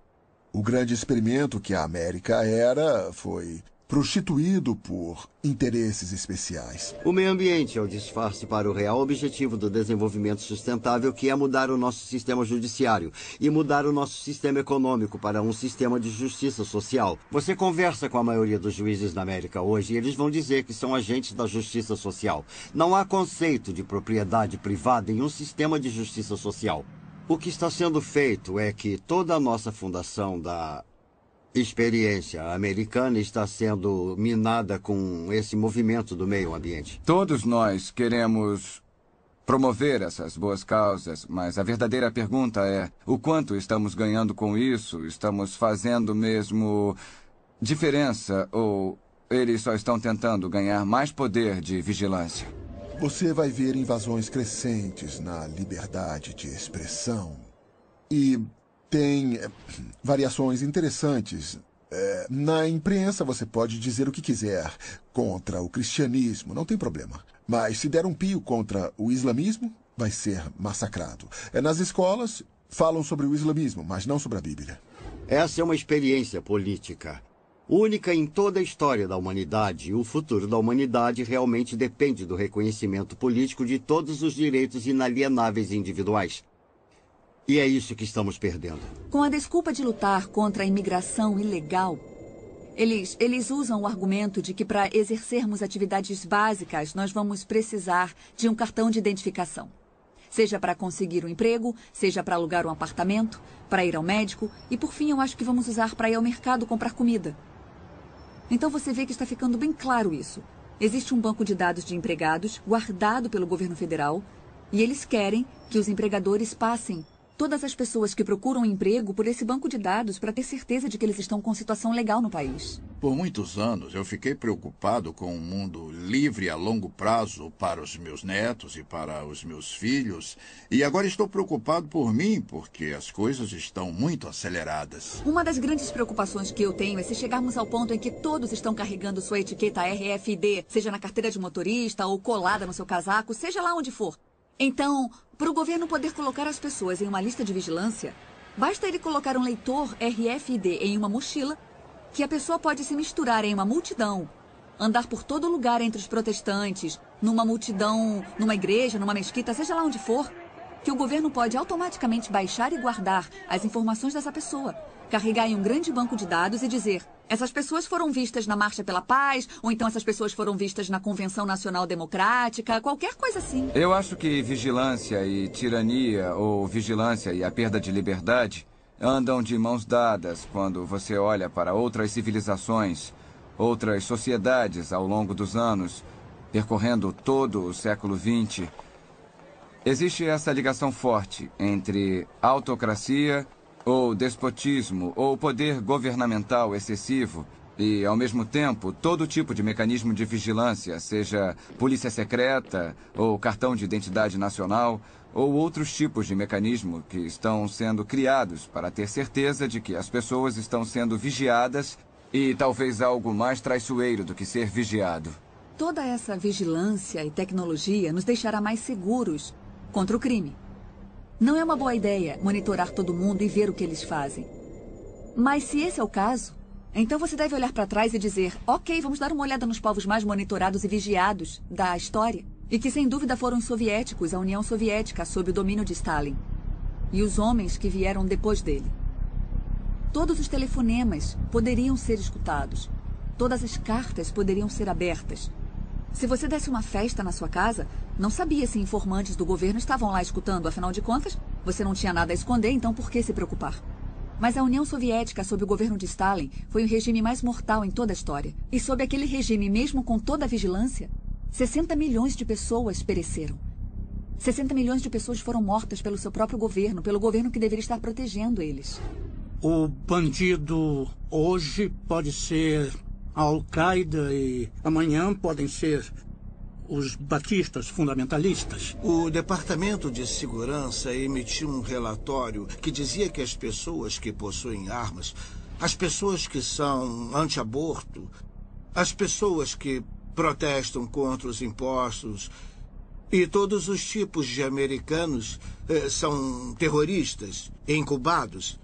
O grande experimento que a América era foi prostituído por interesses especiais. O meio ambiente é o disfarce para o real objetivo do desenvolvimento sustentável, que é mudar o nosso sistema judiciário e mudar o nosso sistema econômico para um sistema de justiça social. Você conversa com a maioria dos juízes na América hoje e eles vão dizer que são agentes da justiça social. Não há conceito de propriedade privada em um sistema de justiça social. O que está sendo feito é que toda a nossa fundação da Experiência americana está sendo minada com esse movimento do meio ambiente. Todos nós queremos promover essas boas causas, mas a verdadeira pergunta é: o quanto estamos ganhando com isso? Estamos fazendo mesmo diferença ou eles só estão tentando ganhar mais poder de vigilância? Você vai ver invasões crescentes na liberdade de expressão. E tem variações interessantes. Na imprensa você pode dizer o que quiser contra o cristianismo, não tem problema. Mas se der um pio contra o islamismo, vai ser massacrado. Nas escolas, falam sobre o islamismo, mas não sobre a Bíblia. Essa é uma experiência política única em toda a história da humanidade. O futuro da humanidade realmente depende do reconhecimento político de todos os direitos inalienáveis individuais. E é isso que estamos perdendo. Com a desculpa de lutar contra a imigração ilegal, eles usam o argumento de que para exercermos atividades básicas, nós vamos precisar de um cartão de identificação. Seja para conseguir um emprego, seja para alugar um apartamento, para ir ao médico e, por fim, eu acho que vamos usar para ir ao mercado comprar comida. Então você vê que está ficando bem claro isso. Existe um banco de dados de empregados guardado pelo governo federal e eles querem que os empregadores passem todas as pessoas que procuram emprego por esse banco de dados para ter certeza de que eles estão com situação legal no país. Por muitos anos, eu fiquei preocupado com um mundo livre a longo prazo para os meus netos e para os meus filhos. E agora estou preocupado por mim, porque as coisas estão muito aceleradas. Uma das grandes preocupações que eu tenho é se chegarmos ao ponto em que todos estão carregando sua etiqueta RFID, seja na carteira de motorista ou colada no seu casaco, seja lá onde for. Então, para o governo poder colocar as pessoas em uma lista de vigilância, basta ele colocar um leitor RFID em uma mochila, que a pessoa pode se misturar em uma multidão, andar por todo lugar entre os protestantes, numa multidão, numa igreja, numa mesquita, seja lá onde for, que o governo pode automaticamente baixar e guardar as informações dessa pessoa, carregar em um grande banco de dados e dizer: essas pessoas foram vistas na Marcha pela Paz, ou então essas pessoas foram vistas na Convenção Nacional Democrática, qualquer coisa assim. Eu acho que vigilância e tirania, ou vigilância e a perda de liberdade, andam de mãos dadas quando você olha para outras civilizações, outras sociedades ao longo dos anos, percorrendo todo o século XX. Existe essa ligação forte entre autocracia ou despotismo, ou poder governamental excessivo, e, ao mesmo tempo, todo tipo de mecanismo de vigilância, seja polícia secreta, ou cartão de identidade nacional, ou outros tipos de mecanismo que estão sendo criados para ter certeza de que as pessoas estão sendo vigiadas e talvez algo mais traiçoeiro do que ser vigiado. Toda essa vigilância e tecnologia nos deixará mais seguros contra o crime. Não é uma boa ideia monitorar todo mundo e ver o que eles fazem. Mas se esse é o caso, então você deve olhar para trás e dizer: ok, vamos dar uma olhada nos povos mais monitorados e vigiados da história. E que sem dúvida foram os soviéticos, a União Soviética, sob o domínio de Stalin. E os homens que vieram depois dele. Todos os telefonemas poderiam ser escutados. Todas as cartas poderiam ser abertas. Se você desse uma festa na sua casa, não sabia se informantes do governo estavam lá escutando. Afinal de contas, você não tinha nada a esconder, então por que se preocupar? Mas a União Soviética, sob o governo de Stalin, foi o regime mais mortal em toda a história. E sob aquele regime, mesmo com toda a vigilância, 60 milhões de pessoas pereceram. 60 milhões de pessoas foram mortas pelo seu próprio governo, pelo governo que deveria estar protegendo eles. O bandido hoje pode ser a Al-Qaeda e amanhã podem ser os batistas fundamentalistas. O Departamento de Segurança emitiu um relatório que dizia que as pessoas que possuem armas, as pessoas que são anti-aborto, as pessoas que protestam contra os impostos e todos os tipos de americanos são terroristas incubados.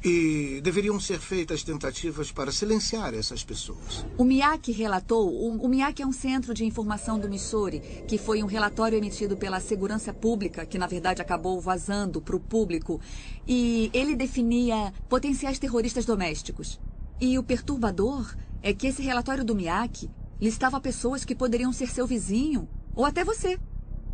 E deveriam ser feitas tentativas para silenciar essas pessoas. O MIAC relatou, o MIAC é um centro de informação do Missouri, que foi um relatório emitido pela Segurança Pública, que na verdade acabou vazando para o público, e ele definia potenciais terroristas domésticos. E o perturbador é que esse relatório do MIAC listava pessoas que poderiam ser seu vizinho, ou até você.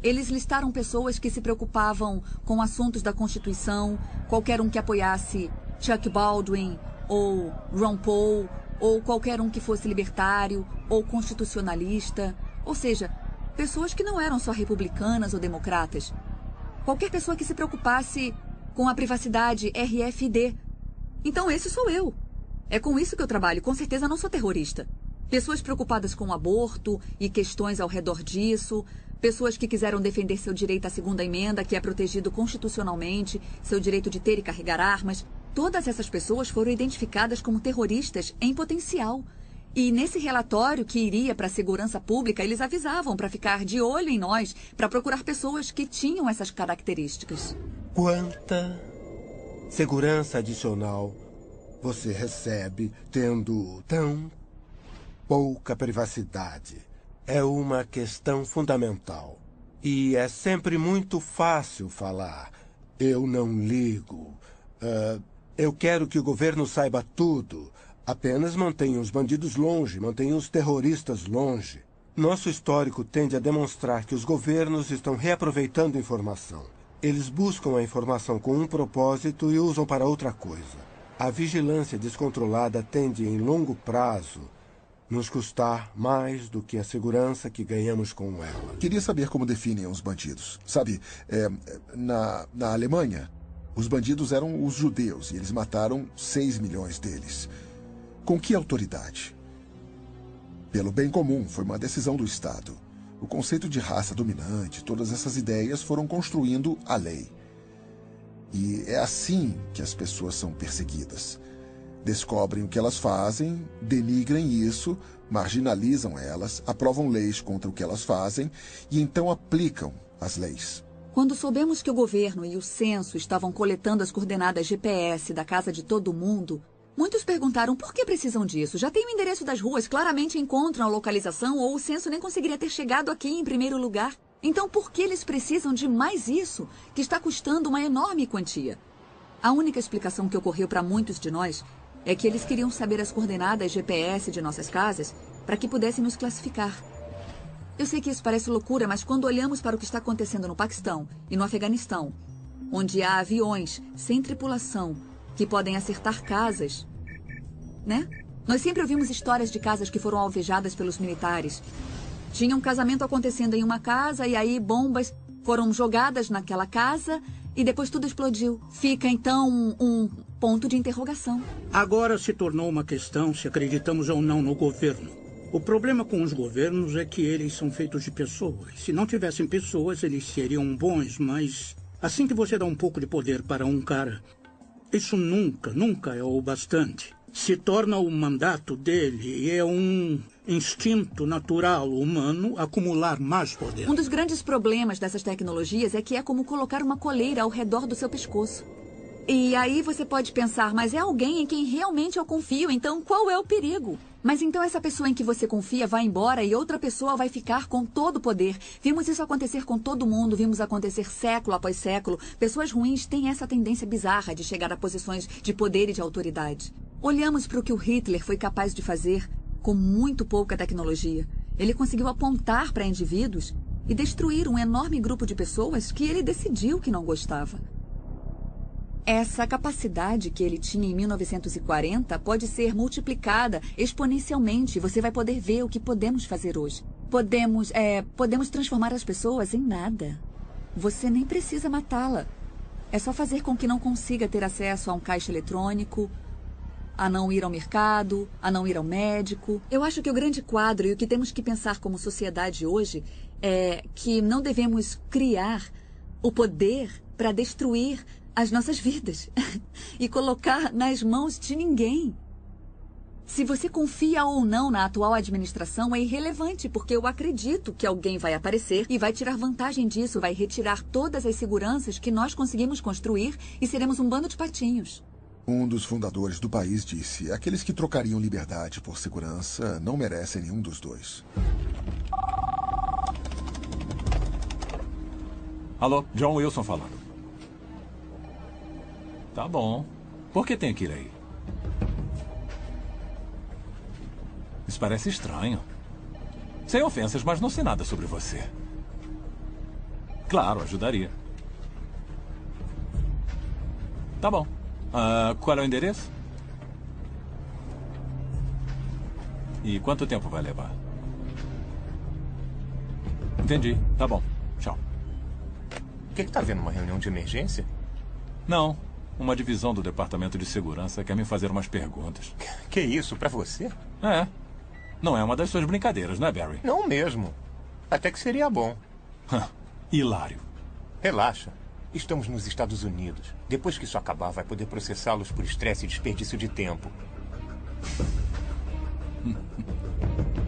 Eles listaram pessoas que se preocupavam com assuntos da Constituição, qualquer um que apoiasse Chuck Baldwin ou Ron Paul, ou qualquer um que fosse libertário, ou constitucionalista. Ou seja, pessoas que não eram só republicanas ou democratas. Qualquer pessoa que se preocupasse com a privacidade RFID. Então esse sou eu. É com isso que eu trabalho. Com certeza não sou terrorista. Pessoas preocupadas com o aborto e questões ao redor disso. Pessoas que quiseram defender seu direito à segunda emenda, que é protegido constitucionalmente, seu direito de ter e carregar armas. Todas essas pessoas foram identificadas como terroristas em potencial. E nesse relatório que iria para a segurança pública, eles avisavam para ficar de olho em nós, para procurar pessoas que tinham essas características. Quanta segurança adicional você recebe tendo tão pouca privacidade? É uma questão fundamental. E é sempre muito fácil falar. Eu não ligo. Eu quero que o governo saiba tudo. Apenas mantenha os bandidos longe, mantenha os terroristas longe. Nosso histórico tende a demonstrar que os governos estão reaproveitando informação. Eles buscam a informação com um propósito e usam para outra coisa. A vigilância descontrolada tende, em longo prazo, nos custar mais do que a segurança que ganhamos com ela. Queria saber como definem os bandidos. Sabe, na Alemanha, os bandidos eram os judeus e eles mataram 6 milhões deles. Com que autoridade? Pelo bem comum, foi uma decisão do Estado. O conceito de raça dominante, todas essas ideias foram construindo a lei. E é assim que as pessoas são perseguidas. Descobrem o que elas fazem, denigrem isso, marginalizam elas, aprovam leis contra o que elas fazem e então aplicam as leis. Quando soubemos que o governo e o censo estavam coletando as coordenadas GPS da casa de todo mundo, muitos perguntaram por que precisam disso. Já tem o endereço das ruas, claramente encontram a localização ou o censo nem conseguiria ter chegado aqui em primeiro lugar. Então por que eles precisam de mais isso, que está custando uma enorme quantia? A única explicação que ocorreu para muitos de nós é que eles queriam saber as coordenadas GPS de nossas casas para que pudessem nos classificar. Eu sei que isso parece loucura, mas quando olhamos para o que está acontecendo no Paquistão e no Afeganistão, onde há aviões sem tripulação que podem acertar casas, né? Nós sempre ouvimos histórias de casas que foram alvejadas pelos militares. Tinha um casamento acontecendo em uma casa e aí bombas foram jogadas naquela casa e depois tudo explodiu. Fica, então, um ponto de interrogação. Agora se tornou uma questão se acreditamos ou não no governo. O problema com os governos é que eles são feitos de pessoas. Se não tivessem pessoas, eles seriam bons, mas assim que você dá um pouco de poder para um cara, isso nunca é o bastante. Se torna o mandato dele e é um instinto natural humano acumular mais poder. Um dos grandes problemas dessas tecnologias é que é como colocar uma coleira ao redor do seu pescoço. E aí você pode pensar, mas é alguém em quem realmente eu confio, então qual é o perigo? Mas então essa pessoa em que você confia vai embora e outra pessoa vai ficar com todo o poder. Vimos isso acontecer com todo mundo, vimos acontecer século após século. Pessoas ruins têm essa tendência bizarra de chegar a posições de poder e de autoridade. Olhamos para o que o Hitler foi capaz de fazer com muito pouca tecnologia. Ele conseguiu apontar para indivíduos e destruir um enorme grupo de pessoas que ele decidiu que não gostava. Essa capacidade que ele tinha em 1940 pode ser multiplicada exponencialmente. Você vai poder ver o que podemos fazer hoje. Podemos transformar as pessoas em nada. Você nem precisa matá-la. É só fazer com que não consiga ter acesso a um caixa eletrônico, a não ir ao mercado, a não ir ao médico. Eu acho que o grande quadro e o que temos que pensar como sociedade hoje é que não devemos criar o poder para destruir as nossas vidas e colocar nas mãos de ninguém. Se você confia ou não na atual administração é irrelevante, porque eu acredito que alguém vai aparecer e vai tirar vantagem disso, vai retirar todas as seguranças que nós conseguimos construir e seremos um bando de patinhos. Um dos fundadores do país disse: aqueles que trocariam liberdade por segurança não merecem nenhum dos dois. Alô, John Wilson falando. Tá bom. Por que tem que ir aí? Isso parece estranho. Sem ofensas, mas não sei nada sobre você. Claro, ajudaria. Tá bom. Qual é o endereço? E quanto tempo vai levar? Entendi. Tá bom. Tchau. O que tá havendo? Uma reunião de emergência? Não. Uma divisão do Departamento de Segurança quer me fazer umas perguntas. Que isso? Pra você? É. Não é uma das suas brincadeiras, não é, Barry? Não mesmo. Até que seria bom. Hilário. Relaxa. Estamos nos Estados Unidos. Depois que isso acabar, vai poder processá-los por estresse e desperdício de tempo.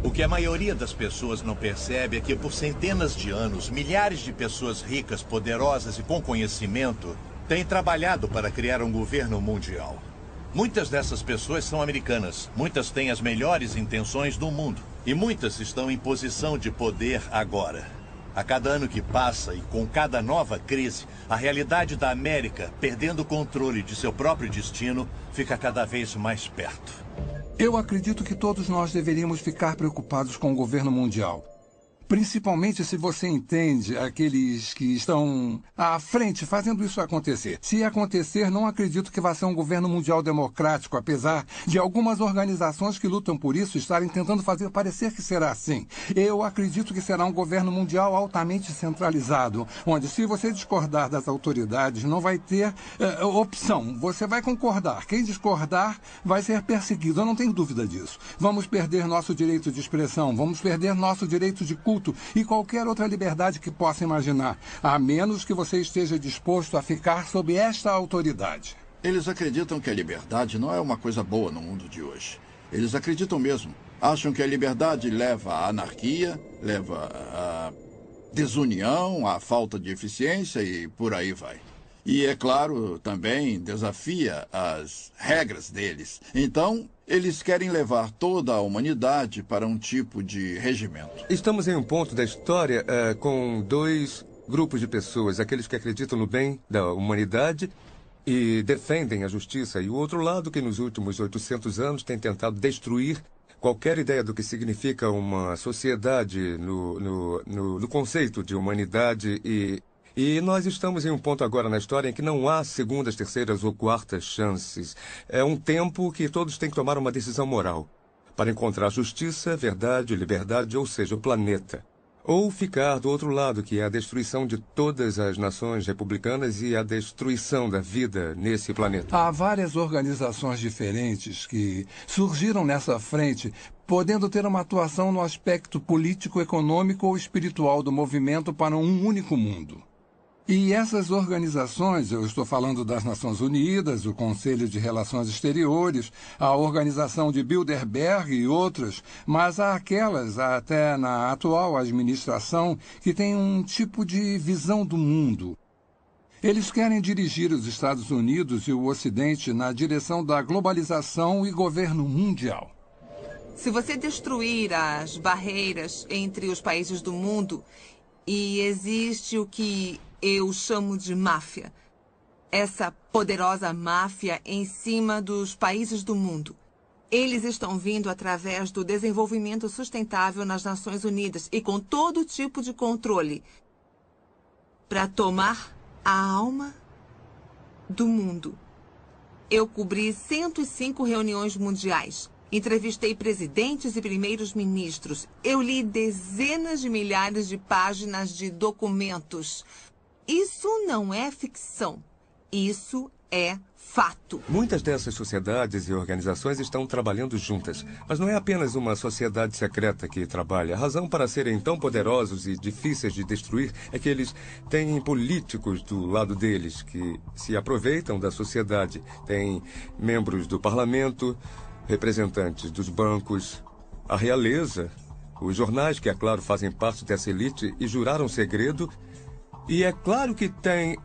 O que a maioria das pessoas não percebe é que por centenas de anos, milhares de pessoas ricas, poderosas e com conhecimento têm trabalhado para criar um governo mundial. Muitas dessas pessoas são americanas, muitas têm as melhores intenções do mundo e muitas estão em posição de poder agora. A cada ano que passa e com cada nova crise, a realidade da América, perdendo o controle de seu próprio destino, fica cada vez mais perto. Eu acredito que todos nós deveríamos ficar preocupados com o governo mundial. Principalmente se você entende aqueles que estão à frente fazendo isso acontecer. Se acontecer, não acredito que vá ser um governo mundial democrático, apesar de algumas organizações que lutam por isso estarem tentando fazer parecer que será assim. Eu acredito que será um governo mundial altamente centralizado, onde se você discordar das autoridades, não vai ter opção. Você vai concordar. Quem discordar vai ser perseguido. Eu não tenho dúvida disso. Vamos perder nosso direito de expressão, vamos perder nosso direito de culto e qualquer outra liberdade que possa imaginar, a menos que você esteja disposto a ficar sob esta autoridade. Eles acreditam que a liberdade não é uma coisa boa no mundo de hoje. Eles acreditam mesmo. Acham que a liberdade leva à anarquia, leva à desunião, à falta de eficiência e por aí vai. E, é claro, também desafia as regras deles. Então, eles querem levar toda a humanidade para um tipo de regimento. Estamos em um ponto da história com dois grupos de pessoas. Aqueles que acreditam no bem da humanidade e defendem a justiça. E o outro lado que nos últimos 800 anos tem tentado destruir qualquer ideia do que significa uma sociedade no conceito de humanidade E nós estamos em um ponto agora na história em que não há segundas, terceiras ou quartas chances. É um tempo que todos têm que tomar uma decisão moral para encontrar justiça, verdade, liberdade, ou seja, o planeta. Ou ficar do outro lado, que é a destruição de todas as nações republicanas e a destruição da vida nesse planeta. Há várias organizações diferentes que surgiram nessa frente, podendo ter uma atuação no aspecto político, econômico ou espiritual do movimento para um único mundo. E essas organizações, eu estou falando das Nações Unidas, o Conselho de Relações Exteriores, a Organização de Bilderberg e outras, mas há aquelas, até na atual administração, que têm um tipo de visão do mundo. Eles querem dirigir os Estados Unidos e o Ocidente na direção da globalização e governo mundial. Se você destruir as barreiras entre os países do mundo, e existe o que eu chamo de máfia. Essa poderosa máfia em cima dos países do mundo. Eles estão vindo através do desenvolvimento sustentável nas Nações Unidas e com todo tipo de controle para tomar a alma do mundo. Eu cobri 105 reuniões mundiais. Entrevistei presidentes e primeiros ministros. Eu li dezenas de milhares de páginas de documentos. Isso não é ficção. Isso é fato. Muitas dessas sociedades e organizações estão trabalhando juntas. Mas não é apenas uma sociedade secreta que trabalha. A razão para serem tão poderosos e difíceis de destruir é que eles têm políticos do lado deles que se aproveitam da sociedade. Tem membros do parlamento, representantes dos bancos, a realeza, os jornais que, é claro, fazem parte dessa elite e juraram segredo. E é claro que tem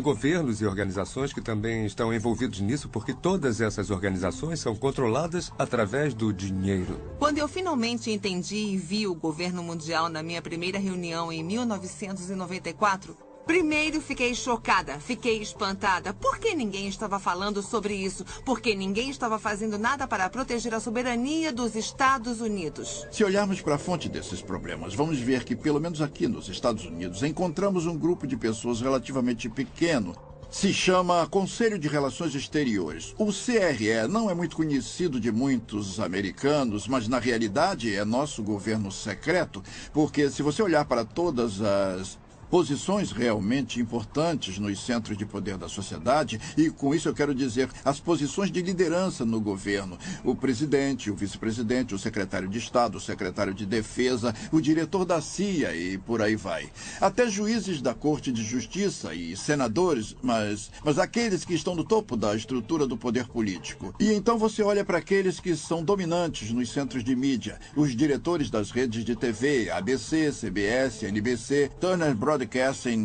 governos e organizações que também estão envolvidos nisso, porque todas essas organizações são controladas através do dinheiro. Quando eu finalmente entendi e vi o governo mundial na minha primeira reunião em 1994, primeiro fiquei chocada, fiquei espantada. Por que ninguém estava falando sobre isso? Porque ninguém estava fazendo nada para proteger a soberania dos Estados Unidos. Se olharmos para a fonte desses problemas, vamos ver que, pelo menos aqui nos Estados Unidos, encontramos um grupo de pessoas relativamente pequeno Se chama Conselho de Relações Exteriores. O CRE não é muito conhecido de muitos americanos, mas na realidade é nosso governo secreto, porque se você olhar para todas as posições realmente importantes nos centros de poder da sociedade, e com isso eu quero dizer as posições de liderança no governo. O presidente, o vice-presidente, o secretário de Estado, o secretário de Defesa, o diretor da CIA e por aí vai. Até juízes da Corte de Justiça e senadores, mas aqueles que estão no topo da estrutura do poder político. E então você olha para aqueles que são dominantes nos centros de mídia, os diretores das redes de TV, ABC, CBS, NBC, Turner Broadcasting,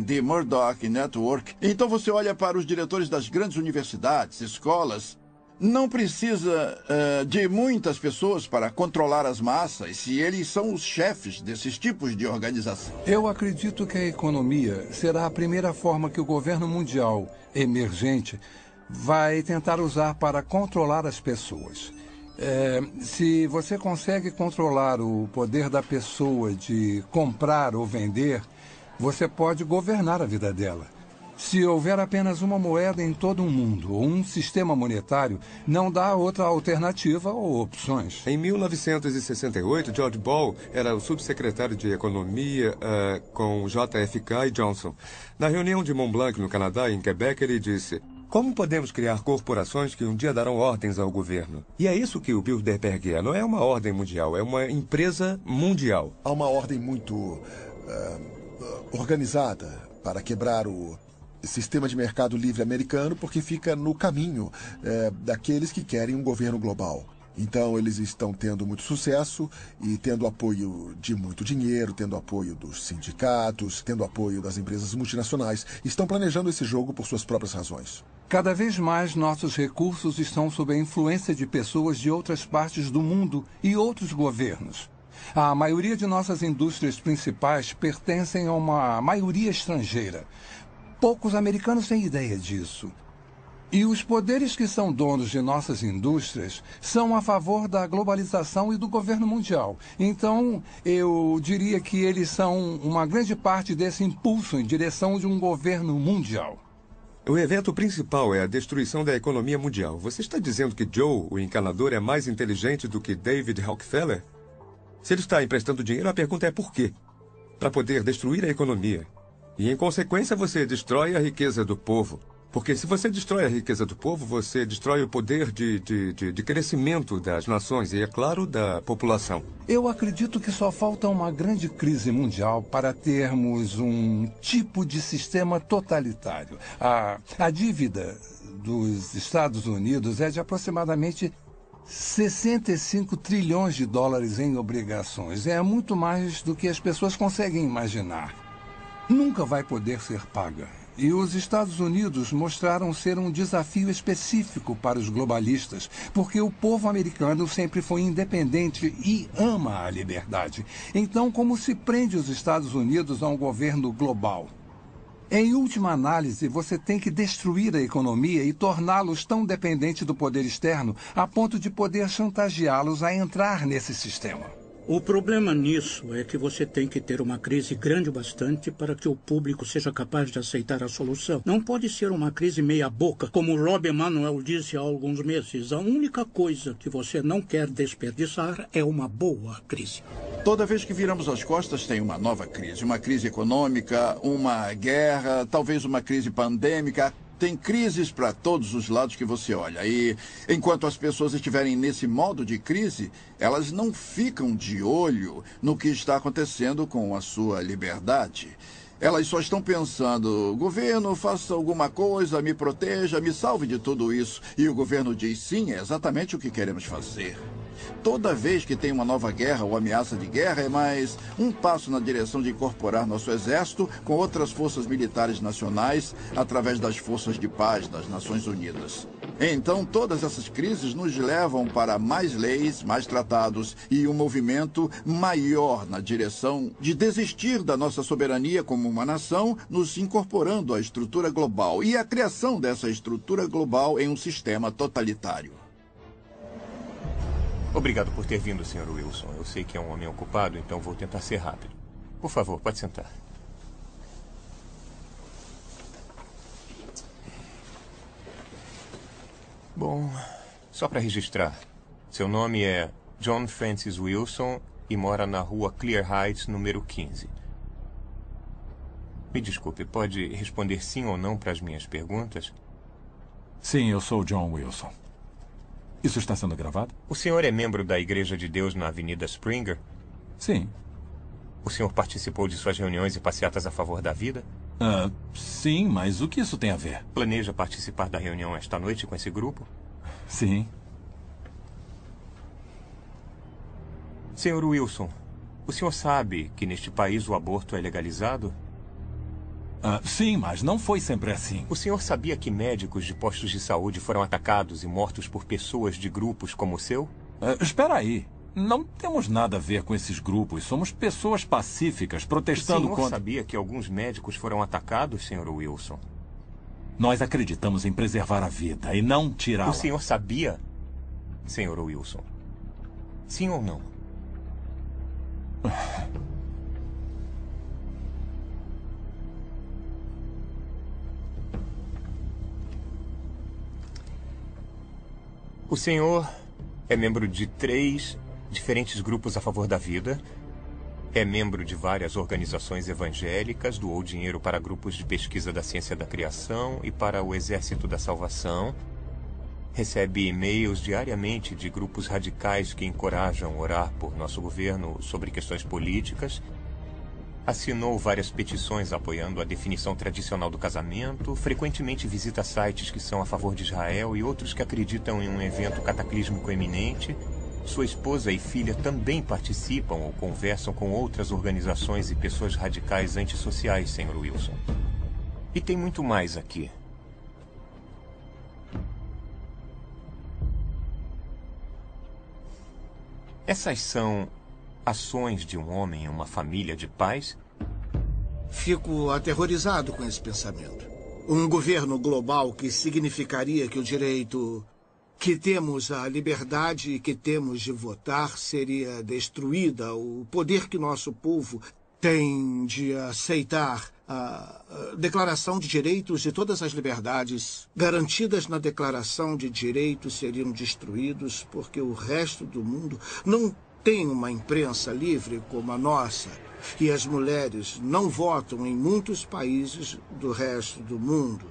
The Murdoch Network. Então você olha para os diretores das grandes universidades, escolas. Não precisa de muitas pessoas para controlar as massas, se eles são os chefes desses tipos de organização. Eu acredito que a economia será a primeira forma que o governo mundial emergente vai tentar usar para controlar as pessoas. Se você consegue controlar o poder da pessoa de comprar ou vender, você pode governar a vida dela. Se houver apenas uma moeda em todo o mundo ou um sistema monetário, não dá outra alternativa ou opções. Em 1968, George Ball era o subsecretário de Economia com JFK e Johnson. Na reunião de Mont Blanc, no Canadá, em Quebec, ele disse: como podemos criar corporações que um dia darão ordens ao governo? E é isso que o Bilderberg é. Não é uma ordem mundial, é uma empresa mundial. Há uma ordem muito organizada para quebrar o sistema de mercado livre americano, porque fica no caminho daqueles que querem um governo global. Então, eles estão tendo muito sucesso e tendo apoio de muito dinheiro, tendo apoio dos sindicatos, tendo apoio das empresas multinacionais. Estão planejando esse jogo por suas próprias razões. Cada vez mais nossos recursos estão sob a influência de pessoas de outras partes do mundo e outros governos. A maioria de nossas indústrias principais pertencem a uma maioria estrangeira. Poucos americanos têm ideia disso. E os poderes que são donos de nossas indústrias são a favor da globalização e do governo mundial. Então, eu diria que eles são uma grande parte desse impulso em direção de um governo mundial. O evento principal é a destruição da economia mundial. Você está dizendo que Joe, o encanador, é mais inteligente do que David Rockefeller? Se ele está emprestando dinheiro, a pergunta é por quê? Para poder destruir a economia. E, em consequência, você destrói a riqueza do povo. Porque se você destrói a riqueza do povo, você destrói o poder de crescimento das nações e, é claro, da população. Eu acredito que só falta uma grande crise mundial para termos um tipo de sistema totalitário. A dívida dos Estados Unidos é de aproximadamente 65 trilhões de dólares em obrigações. É muito mais do que as pessoas conseguem imaginar. Nunca vai poder ser paga. E os Estados Unidos mostraram ser um desafio específico para os globalistas, porque o povo americano sempre foi independente e ama a liberdade. Então, como se prende os Estados Unidos a um governo global? Em última análise, você tem que destruir a economia e torná-los tão dependentes do poder externo a ponto de poder chantageá-los a entrar nesse sistema. O problema nisso é que você tem que ter uma crise grande bastante para que o público seja capaz de aceitar a solução. Não pode ser uma crise meia-boca, como o Rob Emanuel disse há alguns meses. A única coisa que você não quer desperdiçar é uma boa crise. Toda vez que viramos as costas, tem uma nova crise. Uma crise econômica, uma guerra, talvez uma crise pandêmica. Tem crises para todos os lados que você olha. E enquanto as pessoas estiverem nesse modo de crise, elas não ficam de olho no que está acontecendo com a sua liberdade. Elas só estão pensando: governo, faça alguma coisa, me proteja, me salve de tudo isso. E o governo diz: sim, é exatamente o que queremos fazer. Toda vez que tem uma nova guerra ou ameaça de guerra, é mais um passo na direção de incorporar nosso exército com outras forças militares nacionais através das forças de paz das Nações Unidas. Então, todas essas crises nos levam para mais leis, mais tratados e um movimento maior na direção de desistir da nossa soberania como uma nação, nos incorporando à estrutura global e a criação dessa estrutura global em um sistema totalitário. Obrigado por ter vindo, Sr. Wilson. Eu sei que é um homem ocupado, então vou tentar ser rápido. Por favor, pode sentar. Bom, só para registrar. Seu nome é John Francis Wilson e mora na rua Clear Heights, número 15. Me desculpe, pode responder sim ou não para as minhas perguntas? Sim, eu sou John Wilson. Isso está sendo gravado? O senhor é membro da Igreja de Deus na Avenida Springer? Sim. O senhor participou de suas reuniões e passeatas a favor da vida? Sim, mas o que isso tem a ver? Planeja participar da reunião esta noite com esse grupo? Sim. Senhor Wilson, o senhor sabe que neste país o aborto é legalizado? Sim, mas não foi sempre assim. O senhor sabia que médicos de postos de saúde foram atacados e mortos por pessoas de grupos como o seu? Espera aí. Não temos nada a ver com esses grupos. Somos pessoas pacíficas protestando contra... O senhor sabia que alguns médicos foram atacados, Sr. Wilson? Nós acreditamos em preservar a vida e não tirá-la. O senhor sabia, Sr. Wilson? Sim ou não? O senhor é membro de 3 diferentes grupos a favor da vida, é membro de várias organizações evangélicas, doou dinheiro para grupos de pesquisa da ciência da criação e para o Exército da Salvação, recebe e-mails diariamente de grupos radicais que encorajam orar por nosso governo sobre questões políticas, assinou várias petições apoiando a definição tradicional do casamento, frequentemente visita sites que são a favor de Israel e outros que acreditam em um evento cataclísmico iminente. Sua esposa e filha também participam ou conversam com outras organizações e pessoas radicais antissociais, Sr. Wilson. E tem muito mais aqui. Essas são ações de um homem em uma família de pais? Fico aterrorizado com esse pensamento. Um governo global que significaria que o direito que temos à liberdade e que temos de votar seria destruída. O poder que nosso povo tem de aceitar a Declaração de Direitos e todas as liberdades garantidas na Declaração de Direitos seriam destruídos porque o resto do mundo não tem uma imprensa livre como a nossa e as mulheres não votam em muitos países do resto do mundo.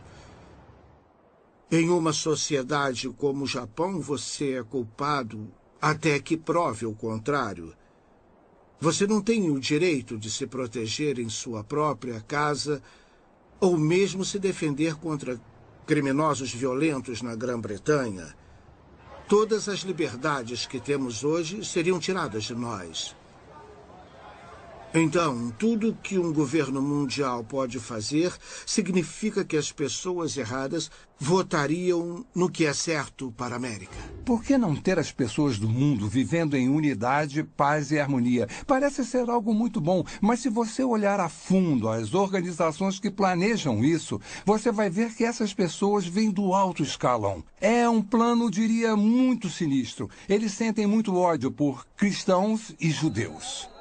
Em uma sociedade como o Japão, você é culpado até que prove o contrário. Você não tem o direito de se proteger em sua própria casa ou mesmo se defender contra criminosos violentos na Grã-Bretanha. Todas as liberdades que temos hoje seriam tiradas de nós. Então, tudo que um governo mundial pode fazer significa que as pessoas erradas votariam no que é certo para a América. Por que não ter as pessoas do mundo vivendo em unidade, paz e harmonia? Parece ser algo muito bom, mas se você olhar a fundo as organizações que planejam isso, você vai ver que essas pessoas vêm do alto escalão. É um plano, diria, muito sinistro. Eles sentem muito ódio por cristãos e judeus.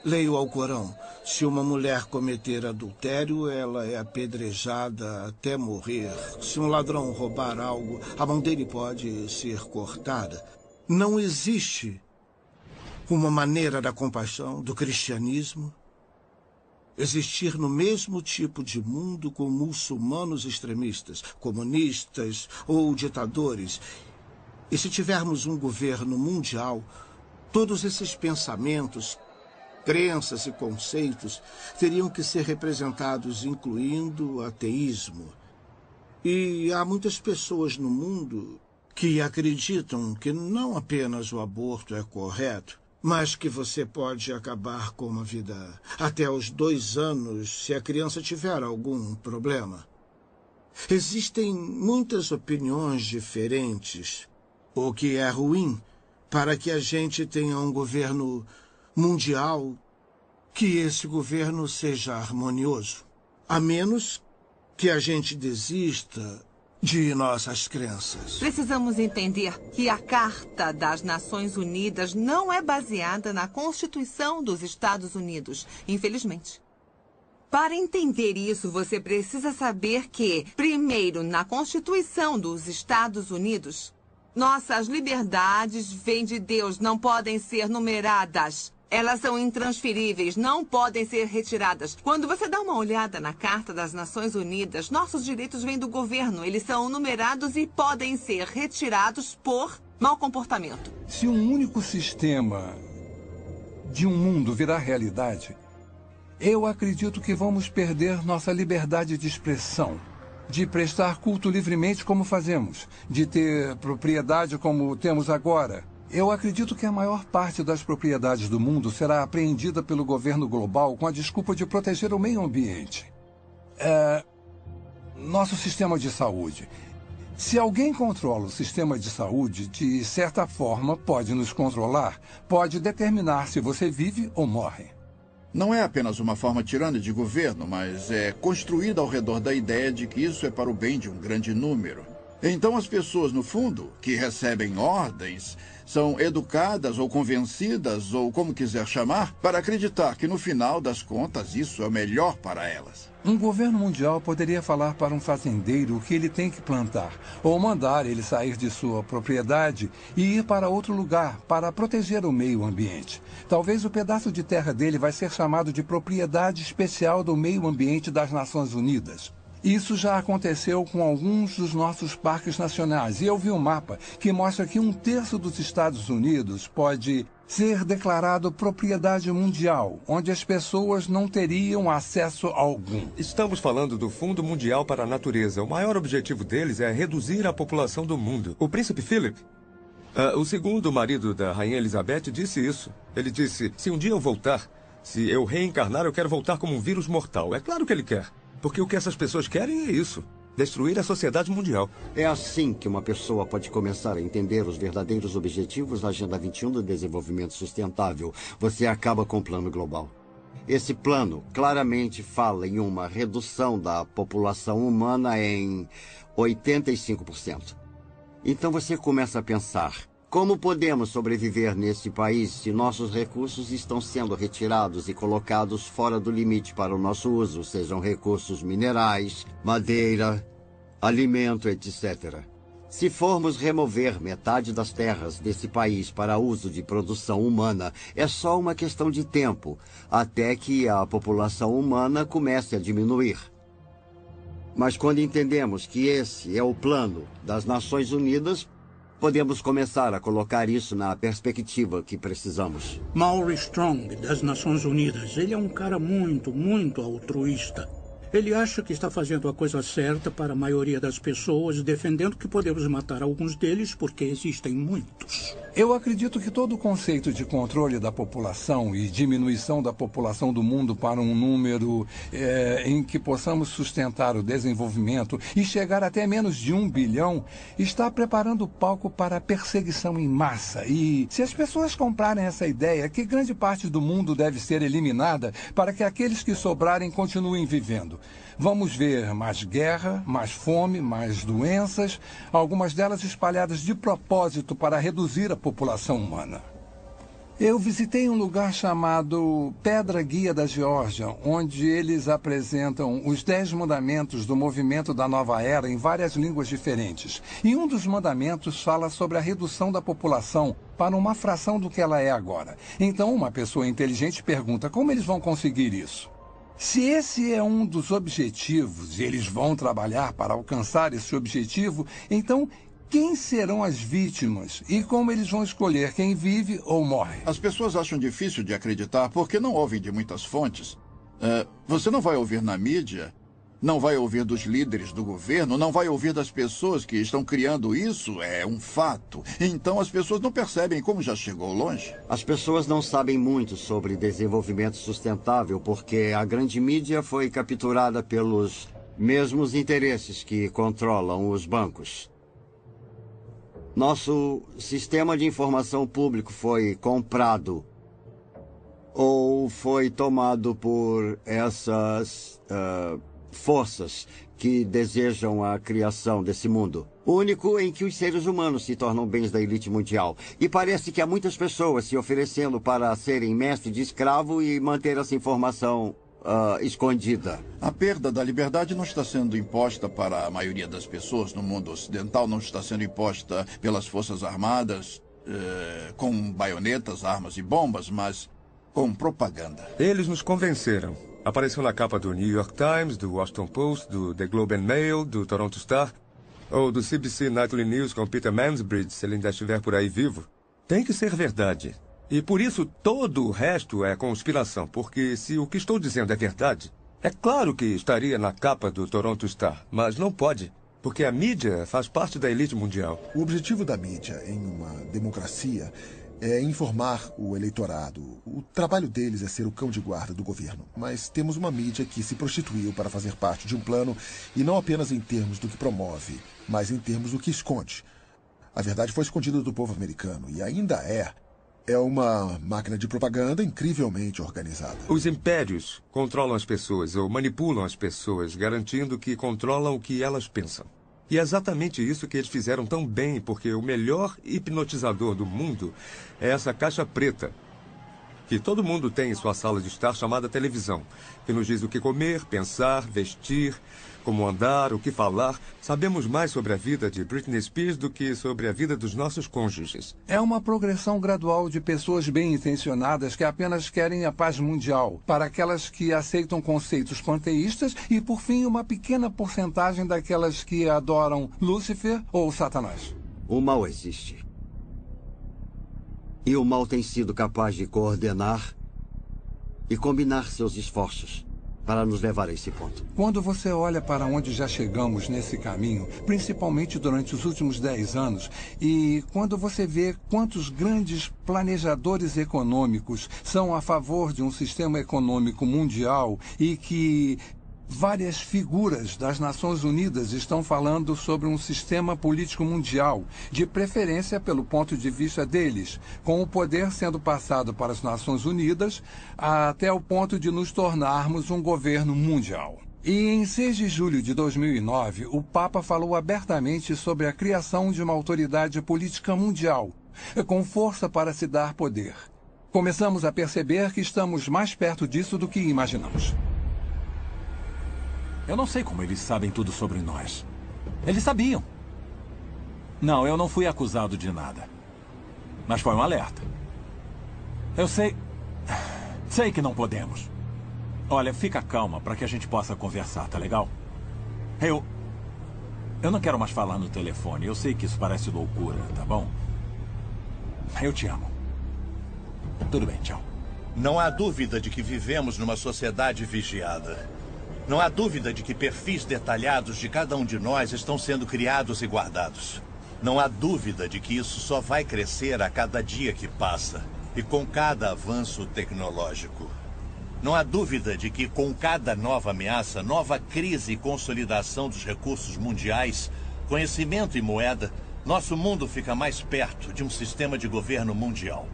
Leia o Alcorão. Se uma mulher cometer adultério, ela é apedrejada até morrer. Se um ladrão roubar algo, a mão dele pode ser cortada. Não existe uma maneira da compaixão, do cristianismo, existir no mesmo tipo de mundo com muçulmanos extremistas, comunistas ou ditadores. E se tivermos um governo mundial, todos esses pensamentos, crenças e conceitos teriam que ser representados, incluindo o ateísmo. E há muitas pessoas no mundo que acreditam que não apenas o aborto é correto, mas que você pode acabar com uma vida até os 2 anos se a criança tiver algum problema. Existem muitas opiniões diferentes, o que é ruim para que a gente tenha um governo mundial, que esse governo seja harmonioso, a menos que a gente desista de nossas crenças. Precisamos entender que a Carta das Nações Unidas não é baseada na Constituição dos Estados Unidos, infelizmente. Para entender isso, você precisa saber que, primeiro, na Constituição dos Estados Unidos, nossas liberdades vêm de Deus, não podem ser numeradas. Elas são intransferíveis, não podem ser retiradas. Quando você dá uma olhada na Carta das Nações Unidas, nossos direitos vêm do governo. Eles são numerados e podem ser retirados por mau comportamento. Se um único sistema de um mundo virar realidade, eu acredito que vamos perder nossa liberdade de expressão, de prestar culto livremente como fazemos, de ter propriedade como temos agora. Eu acredito que a maior parte das propriedades do mundo será apreendida pelo governo global com a desculpa de proteger o meio ambiente. Nosso sistema de saúde. Se alguém controla o sistema de saúde, de certa forma pode nos controlar, pode determinar se você vive ou morre. Não é apenas uma forma tirana de governo, mas é construída ao redor da ideia de que isso é para o bem de um grande número. Então as pessoas, no fundo, que recebem ordens, são educadas ou convencidas, ou como quiser chamar, para acreditar que no final das contas isso é o melhor para elas. Um governo mundial poderia falar para um fazendeiro o que ele tem que plantar, ou mandar ele sair de sua propriedade e ir para outro lugar para proteger o meio ambiente. Talvez o pedaço de terra dele vai ser chamado de propriedade especial do meio ambiente das Nações Unidas. Isso já aconteceu com alguns dos nossos parques nacionais. E eu vi um mapa que mostra que 1/3 dos Estados Unidos pode ser declarado propriedade mundial, onde as pessoas não teriam acesso algum. Estamos falando do Fundo Mundial para a Natureza. O maior objetivo deles é reduzir a população do mundo. O príncipe Philip, o segundo marido da rainha Elizabeth, disse isso. Ele disse, se um dia eu voltar, se eu reencarnar, eu quero voltar como um vírus mortal. É claro que ele quer. Porque o que essas pessoas querem é isso. Destruir a sociedade mundial. É assim que uma pessoa pode começar a entender os verdadeiros objetivos da Agenda 21 do Desenvolvimento Sustentável. Você acaba com o plano global. Esse plano claramente fala em uma redução da população humana em 85%. Então você começa a pensar, como podemos sobreviver nesse país se nossos recursos estão sendo retirados e colocados fora do limite para o nosso uso, sejam recursos minerais, madeira, alimento, etc. Se formos remover metade das terras desse país para uso de produção humana, é só uma questão de tempo, até que a população humana comece a diminuir. Mas quando entendemos que esse é o plano das Nações Unidas, podemos começar a colocar isso na perspectiva que precisamos. Maury Strong, das Nações Unidas, ele é um cara muito, muito altruísta. Ele acha que está fazendo a coisa certa para a maioria das pessoas, defendendo que podemos matar alguns deles porque existem muitos. Eu acredito que todo o conceito de controle da população e diminuição da população do mundo para um número em que possamos sustentar o desenvolvimento e chegar até menos de 1 bilhão está preparando o palco para a perseguição em massa. E se as pessoas comprarem essa ideia, que grande parte do mundo deve ser eliminada para que aqueles que sobrarem continuem vivendo. Vamos ver mais guerra, mais fome, mais doenças, algumas delas espalhadas de propósito para reduzir a população humana. Eu visitei um lugar chamado Pedra Guia da Geórgia, onde eles apresentam os 10 mandamentos do movimento da Nova Era em várias línguas diferentes. E um dos mandamentos fala sobre a redução da população para uma fração do que ela é agora. Então, uma pessoa inteligente pergunta como eles vão conseguir isso. Se esse é um dos objetivos e eles vão trabalhar para alcançar esse objetivo, então quem serão as vítimas e como eles vão escolher quem vive ou morre? As pessoas acham difícil de acreditar porque não ouvem de muitas fontes. Você não vai ouvir na mídia, não vai ouvir dos líderes do governo, não vai ouvir das pessoas que estão criando isso, é um fato. Então as pessoas não percebem como já chegou longe. As pessoas não sabem muito sobre desenvolvimento sustentável porque a grande mídia foi capturada pelos mesmos interesses que controlam os bancos. Nosso sistema de informação público foi comprado ou foi tomado por essas forças que desejam a criação desse mundo. Único em que os seres humanos se tornam bens da elite mundial. E parece que há muitas pessoas se oferecendo para serem mestre de escravo e manter essa informação escondida. A perda da liberdade não está sendo imposta para a maioria das pessoas no mundo ocidental, não está sendo imposta pelas Forças Armadas com baionetas, armas e bombas, mas com propaganda. Eles nos convenceram. Apareceu na capa do New York Times, do Washington Post, do The Globe and Mail, do Toronto Star, ou do CBC Nightly News com Peter Mansbridge, se ele ainda estiver por aí vivo. Tem que ser verdade. E por isso todo o resto é conspiração, porque se o que estou dizendo é verdade, é claro que estaria na capa do Toronto Star, mas não pode, porque a mídia faz parte da elite mundial. O objetivo da mídia em uma democracia é informar o eleitorado. O trabalho deles é ser o cão de guarda do governo. Mas temos uma mídia que se prostituiu para fazer parte de um plano, e não apenas em termos do que promove, mas em termos do que esconde. A verdade foi escondida do povo americano, e ainda é. É uma máquina de propaganda incrivelmente organizada. Os impérios controlam as pessoas ou manipulam as pessoas, garantindo que controlam o que elas pensam. E é exatamente isso que eles fizeram tão bem, porque o melhor hipnotizador do mundo é essa caixa preta, que todo mundo tem em sua sala de estar, chamada televisão, que nos diz o que comer, pensar, vestir, como andar, o que falar. Sabemos mais sobre a vida de Britney Spears do que sobre a vida dos nossos cônjuges. É uma progressão gradual de pessoas bem-intencionadas que apenas querem a paz mundial, para aquelas que aceitam conceitos panteístas e, por fim, uma pequena porcentagem daquelas que adoram Lúcifer ou Satanás. O mal existe. E o mal tem sido capaz de coordenar e combinar seus esforços para nos levar a esse ponto. Quando você olha para onde já chegamos nesse caminho, principalmente durante os últimos 10 anos, e quando você vê quantos grandes planejadores econômicos são a favor de um sistema econômico mundial e que várias figuras das Nações Unidas estão falando sobre um sistema político mundial, de preferência pelo ponto de vista deles, com o poder sendo passado para as Nações Unidas até o ponto de nos tornarmos um governo mundial. E em 6 de julho de 2009, o Papa falou abertamente sobre a criação de uma autoridade política mundial, com força para se dar poder. Começamos a perceber que estamos mais perto disso do que imaginamos. Eu não sei como eles sabem tudo sobre nós. Eles sabiam. Não, eu não fui acusado de nada. Mas foi um alerta. Eu sei... Sei que não podemos. Olha, fica calma para que a gente possa conversar, tá legal? Eu não quero mais falar no telefone. Eu sei que isso parece loucura, tá bom? Eu te amo. Tudo bem, tchau. Não há dúvida de que vivemos numa sociedade vigiada. Não há dúvida de que perfis detalhados de cada um de nós estão sendo criados e guardados. Não há dúvida de que isso só vai crescer a cada dia que passa e com cada avanço tecnológico. Não há dúvida de que com cada nova ameaça, nova crise e consolidação dos recursos mundiais, conhecimento e moeda, nosso mundo fica mais perto de um sistema de governo mundial.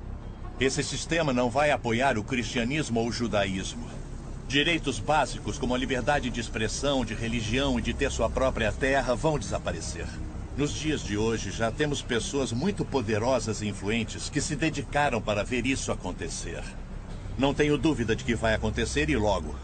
Esse sistema não vai apoiar o cristianismo ou o judaísmo. Direitos básicos como a liberdade de expressão, de religião e de ter sua própria terra vão desaparecer. Nos dias de hoje, já temos pessoas muito poderosas e influentes que se dedicaram para ver isso acontecer. Não tenho dúvida de que vai acontecer e logo.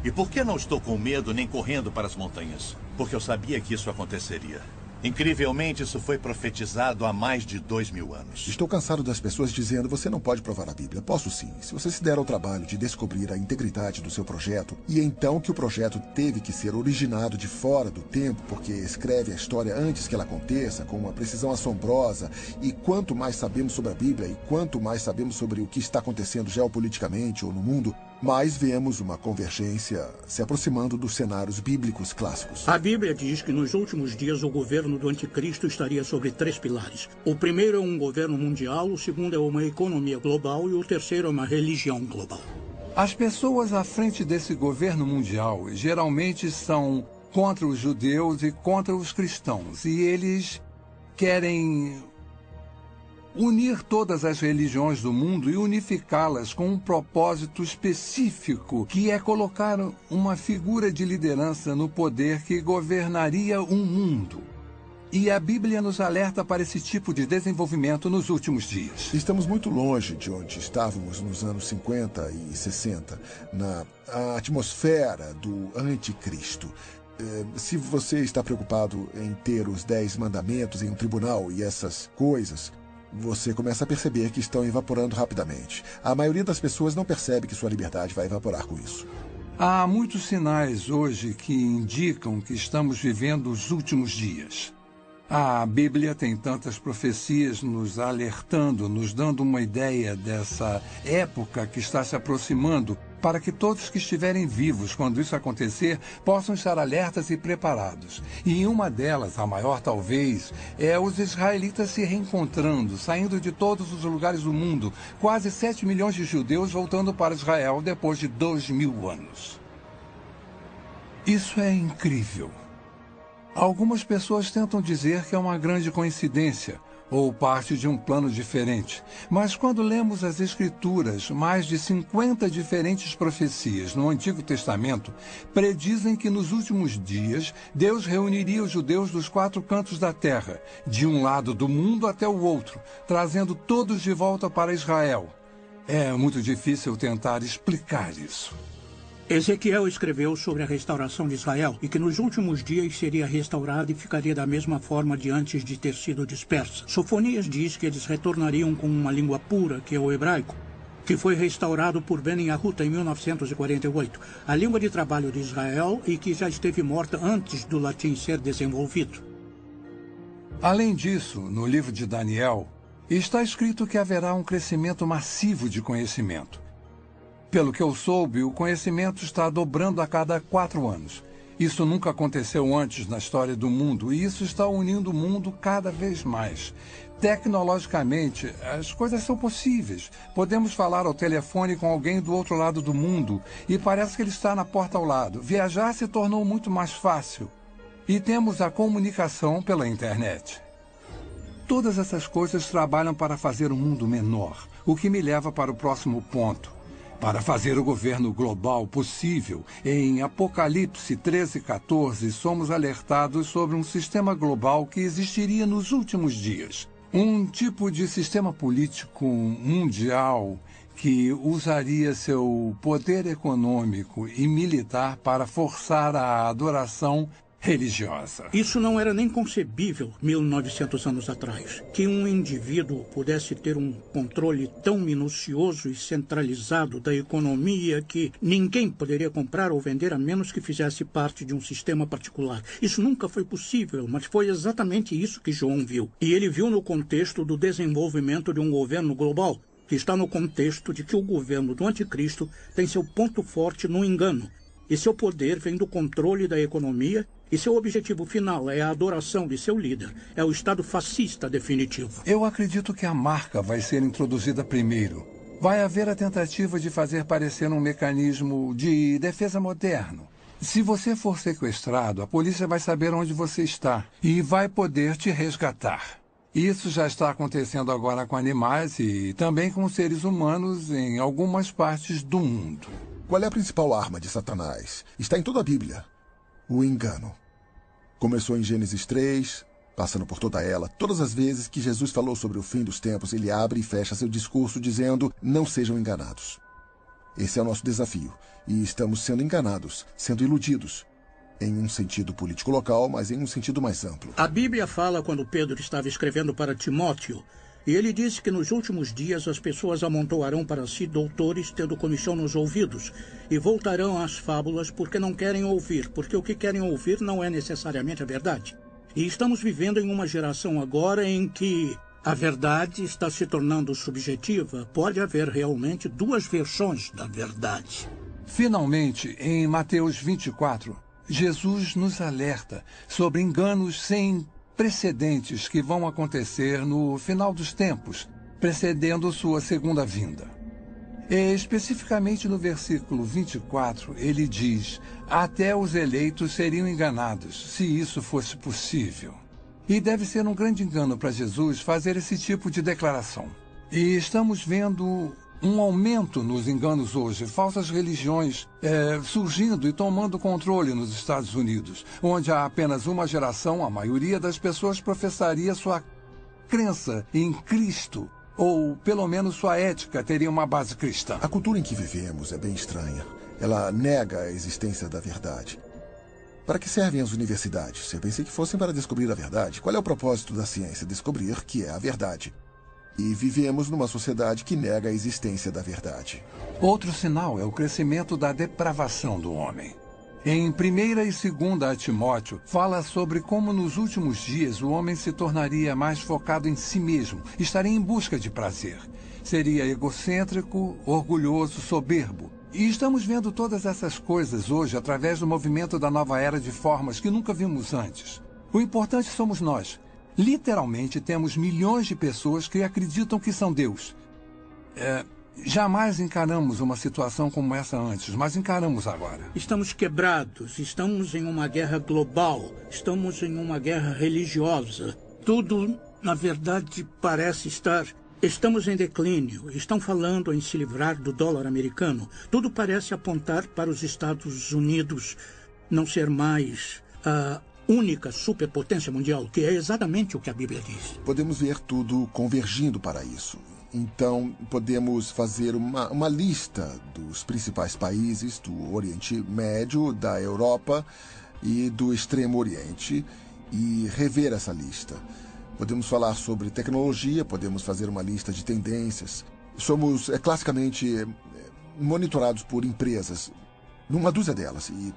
E por que não estou com medo nem correndo para as montanhas? Porque eu sabia que isso aconteceria. Incrivelmente, isso foi profetizado há mais de 2000 anos. Estou cansado das pessoas dizendo: você não pode provar a Bíblia. Posso sim, se você se der ao trabalho de descobrir a integridade do seu projeto, e então que o projeto teve que ser originado de fora do tempo, porque escreve a história antes que ela aconteça, com uma precisão assombrosa, e quanto mais sabemos sobre a Bíblia, e quanto mais sabemos sobre o que está acontecendo geopoliticamente ou no mundo, mais vemos uma convergência se aproximando dos cenários bíblicos clássicos. A Bíblia diz que nos últimos dias o governo do anticristo estaria sobre 3 pilares. O primeiro é um governo mundial, o segundo é uma economia global e o terceiro é uma religião global. As pessoas à frente desse governo mundial geralmente são contra os judeus e contra os cristãos, e eles querem unir todas as religiões do mundo e unificá-las com um propósito específico, que é colocar uma figura de liderança no poder que governaria um mundo. E a Bíblia nos alerta para esse tipo de desenvolvimento nos últimos dias. Estamos muito longe de onde estávamos nos anos 50 e 60, na atmosfera do anticristo. Se você está preocupado em ter os 10 mandamentos em um tribunal e essas coisas, você começa a perceber que estão evaporando rapidamente. A maioria das pessoas não percebe que sua liberdade vai evaporar com isso. Há muitos sinais hoje que indicam que estamos vivendo os últimos dias. A Bíblia tem tantas profecias nos alertando, nos dando uma ideia dessa época que está se aproximando, para que todos que estiverem vivos quando isso acontecer possam estar alertas e preparados. E uma delas, a maior talvez, é os israelitas se reencontrando, saindo de todos os lugares do mundo, quase 7 milhões de judeus voltando para Israel depois de 2000 anos. Isso é incrível. Algumas pessoas tentam dizer que é uma grande coincidência ou parte de um plano diferente. Mas quando lemos as Escrituras, mais de 50 diferentes profecias no Antigo Testamento predizem que nos últimos dias Deus reuniria os judeus dos 4 cantos da terra, de um lado do mundo até o outro, trazendo todos de volta para Israel. É muito difícil tentar explicar isso. Ezequiel escreveu sobre a restauração de Israel e que nos últimos dias seria restaurada e ficaria da mesma forma de antes de ter sido dispersa. Sofonias diz que eles retornariam com uma língua pura, que é o hebraico, que foi restaurado por Ben Yahuta em 1948, a língua de trabalho de Israel e que já esteve morta antes do latim ser desenvolvido. Além disso, no livro de Daniel, está escrito que haverá um crescimento massivo de conhecimento. Pelo que eu soube, o conhecimento está dobrando a cada 4 anos. Isso nunca aconteceu antes na história do mundo, e isso está unindo o mundo cada vez mais. Tecnologicamente, as coisas são possíveis. Podemos falar ao telefone com alguém do outro lado do mundo, e parece que ele está na porta ao lado. Viajar se tornou muito mais fácil. E temos a comunicação pela internet. Todas essas coisas trabalham para fazer o mundo menor, o que me leva para o próximo ponto. Para fazer o governo global possível, em Apocalipse 13:14, somos alertados sobre um sistema global que existiria nos últimos dias. Um tipo de sistema político mundial que usaria seu poder econômico e militar para forçar a adoração religiosa. Isso não era nem concebível 1900 anos atrás, que um indivíduo pudesse ter um controle tão minucioso e centralizado da economia que ninguém poderia comprar ou vender a menos que fizesse parte de um sistema particular. Isso nunca foi possível, mas foi exatamente isso que João viu. E ele viu no contexto do desenvolvimento de um governo global, que está no contexto de que o governo do anticristo tem seu ponto forte no engano. E seu poder vem do controle da economia, e seu objetivo final é a adoração de seu líder. É o Estado fascista definitivo. Eu acredito que a marca vai ser introduzida primeiro. Vai haver a tentativa de fazer parecer um mecanismo de defesa moderno. Se você for sequestrado, a polícia vai saber onde você está e vai poder te resgatar. Isso já está acontecendo agora com animais e também com seres humanos em algumas partes do mundo. Qual é a principal arma de Satanás? Está em toda a Bíblia. O engano. Começou em Gênesis 3, passando por toda ela. Todas as vezes que Jesus falou sobre o fim dos tempos, ele abre e fecha seu discurso dizendo: não sejam enganados. Esse é o nosso desafio. E estamos sendo enganados, sendo iludidos. Em um sentido político local, mas em um sentido mais amplo. A Bíblia fala quando Pedro estava escrevendo para Timóteo. E ele disse que nos últimos dias as pessoas amontoarão para si doutores tendo comichão nos ouvidos e voltarão às fábulas porque não querem ouvir, porque o que querem ouvir não é necessariamente a verdade. E estamos vivendo em uma geração agora em que a verdade está se tornando subjetiva. Pode haver realmente 2 versões da verdade. Finalmente, em Mateus 24, Jesus nos alerta sobre enganos sem precedentes que vão acontecer no final dos tempos, precedendo sua segunda vinda. E, especificamente no versículo 24, ele diz: até os eleitos seriam enganados, se isso fosse possível. E deve ser um grande engano para Jesus fazer esse tipo de declaração. E estamos vendo um aumento nos enganos hoje, falsas religiões surgindo e tomando controle nos Estados Unidos, onde há apenas uma geração, a maioria das pessoas professaria sua crença em Cristo, ou pelo menos sua ética teria uma base cristã. A cultura em que vivemos é bem estranha. Ela nega a existência da verdade. Para que servem as universidades? Eu pensei que fossem para descobrir a verdade. Qual é o propósito da ciência? Descobrir que é a verdade. E vivemos numa sociedade que nega a existência da verdade. Outro sinal é o crescimento da depravação do homem. Em 1ª e 2ª Timóteo, fala sobre como nos últimos dias o homem se tornaria mais focado em si mesmo, estaria em busca de prazer. Seria egocêntrico, orgulhoso, soberbo. E estamos vendo todas essas coisas hoje através do movimento da nova era de formas que nunca vimos antes. O importante somos nós. Literalmente temos milhões de pessoas que acreditam que são Deus. Jamais encaramos uma situação como essa antes, mas encaramos agora. Estamos quebrados, estamos em uma guerra global, estamos em uma guerra religiosa. Tudo, na verdade, parece estar... Estamos em declínio, estão falando em se livrar do dólar americano. Tudo parece apontar para os Estados Unidos não ser mais a única superpotência mundial, que é exatamente o que a Bíblia diz. Podemos ver tudo convergindo para isso. Então, podemos fazer uma lista dos principais países do Oriente Médio, da Europa e do Extremo Oriente e rever essa lista. Podemos falar sobre tecnologia, podemos fazer uma lista de tendências. Somos classicamente monitorados por empresas, numa dúzia delas. E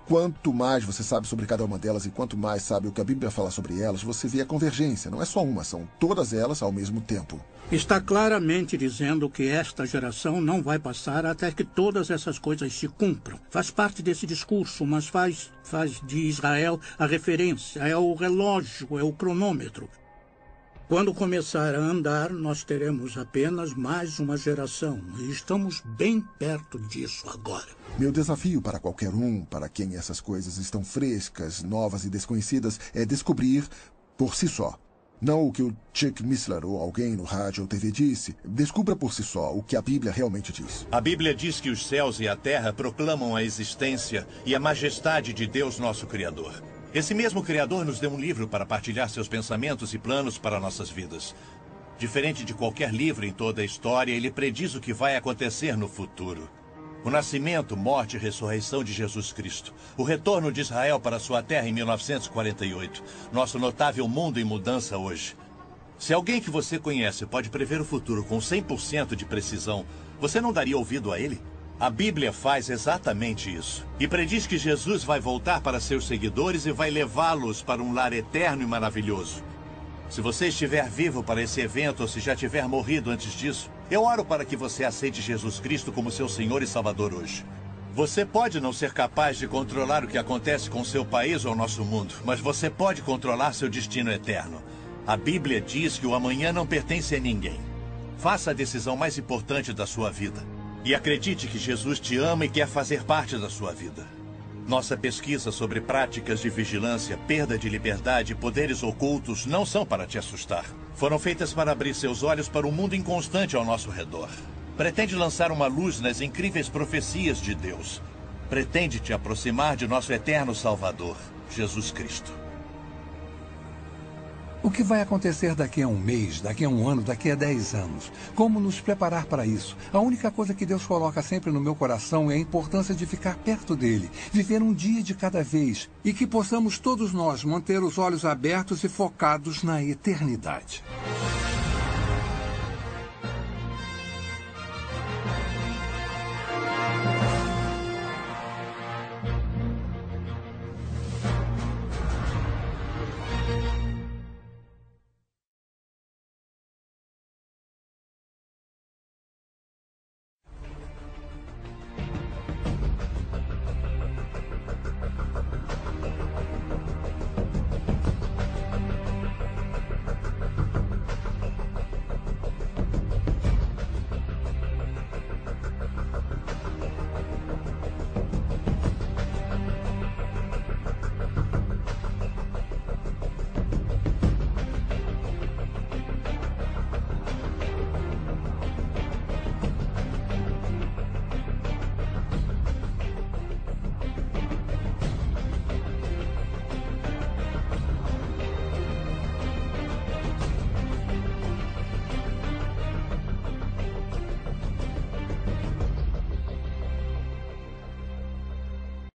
quanto mais você sabe sobre cada uma delas e quanto mais sabe o que a Bíblia fala sobre elas, você vê a convergência. Não é só uma, são todas elas ao mesmo tempo. Está claramente dizendo que esta geração não vai passar até que todas essas coisas se cumpram. Faz parte desse discurso, mas faz de Israel a referência, é o relógio, é o cronômetro. Quando começar a andar, nós teremos apenas mais uma geração. E estamos bem perto disso agora. Meu desafio para qualquer um, para quem essas coisas estão frescas, novas e desconhecidas, é descobrir por si só. Não o que o Chuck Missler ou alguém no rádio ou TV disse. Descubra por si só o que a Bíblia realmente diz. A Bíblia diz que os céus e a terra proclamam a existência e a majestade de Deus, nosso Criador. Esse mesmo Criador nos deu um livro para partilhar seus pensamentos e planos para nossas vidas. Diferente de qualquer livro em toda a história, ele prediz o que vai acontecer no futuro. O nascimento, morte e ressurreição de Jesus Cristo. O retorno de Israel para sua terra em 1948. Nosso notável mundo em mudança hoje. Se alguém que você conhece pode prever o futuro com 100% de precisão, você não daria ouvido a ele? A Bíblia faz exatamente isso. E prediz que Jesus vai voltar para seus seguidores e vai levá-los para um lar eterno e maravilhoso. Se você estiver vivo para esse evento ou se já tiver morrido antes disso, eu oro para que você aceite Jesus Cristo como seu Senhor e Salvador hoje. Você pode não ser capaz de controlar o que acontece com seu país ou nosso mundo, mas você pode controlar seu destino eterno. A Bíblia diz que o amanhã não pertence a ninguém. Faça a decisão mais importante da sua vida. E acredite que Jesus te ama e quer fazer parte da sua vida. Nossa pesquisa sobre práticas de vigilância, perda de liberdade e poderes ocultos não são para te assustar. Foram feitas para abrir seus olhos para um mundo inconstante ao nosso redor. Pretende lançar uma luz nas incríveis profecias de Deus. Pretende te aproximar de nosso eterno Salvador, Jesus Cristo. O que vai acontecer daqui a um mês, daqui a um ano, daqui a 10 anos? Como nos preparar para isso? A única coisa que Deus coloca sempre no meu coração é a importância de ficar perto dele, viver um dia de cada vez e que possamos todos nós manter os olhos abertos e focados na eternidade.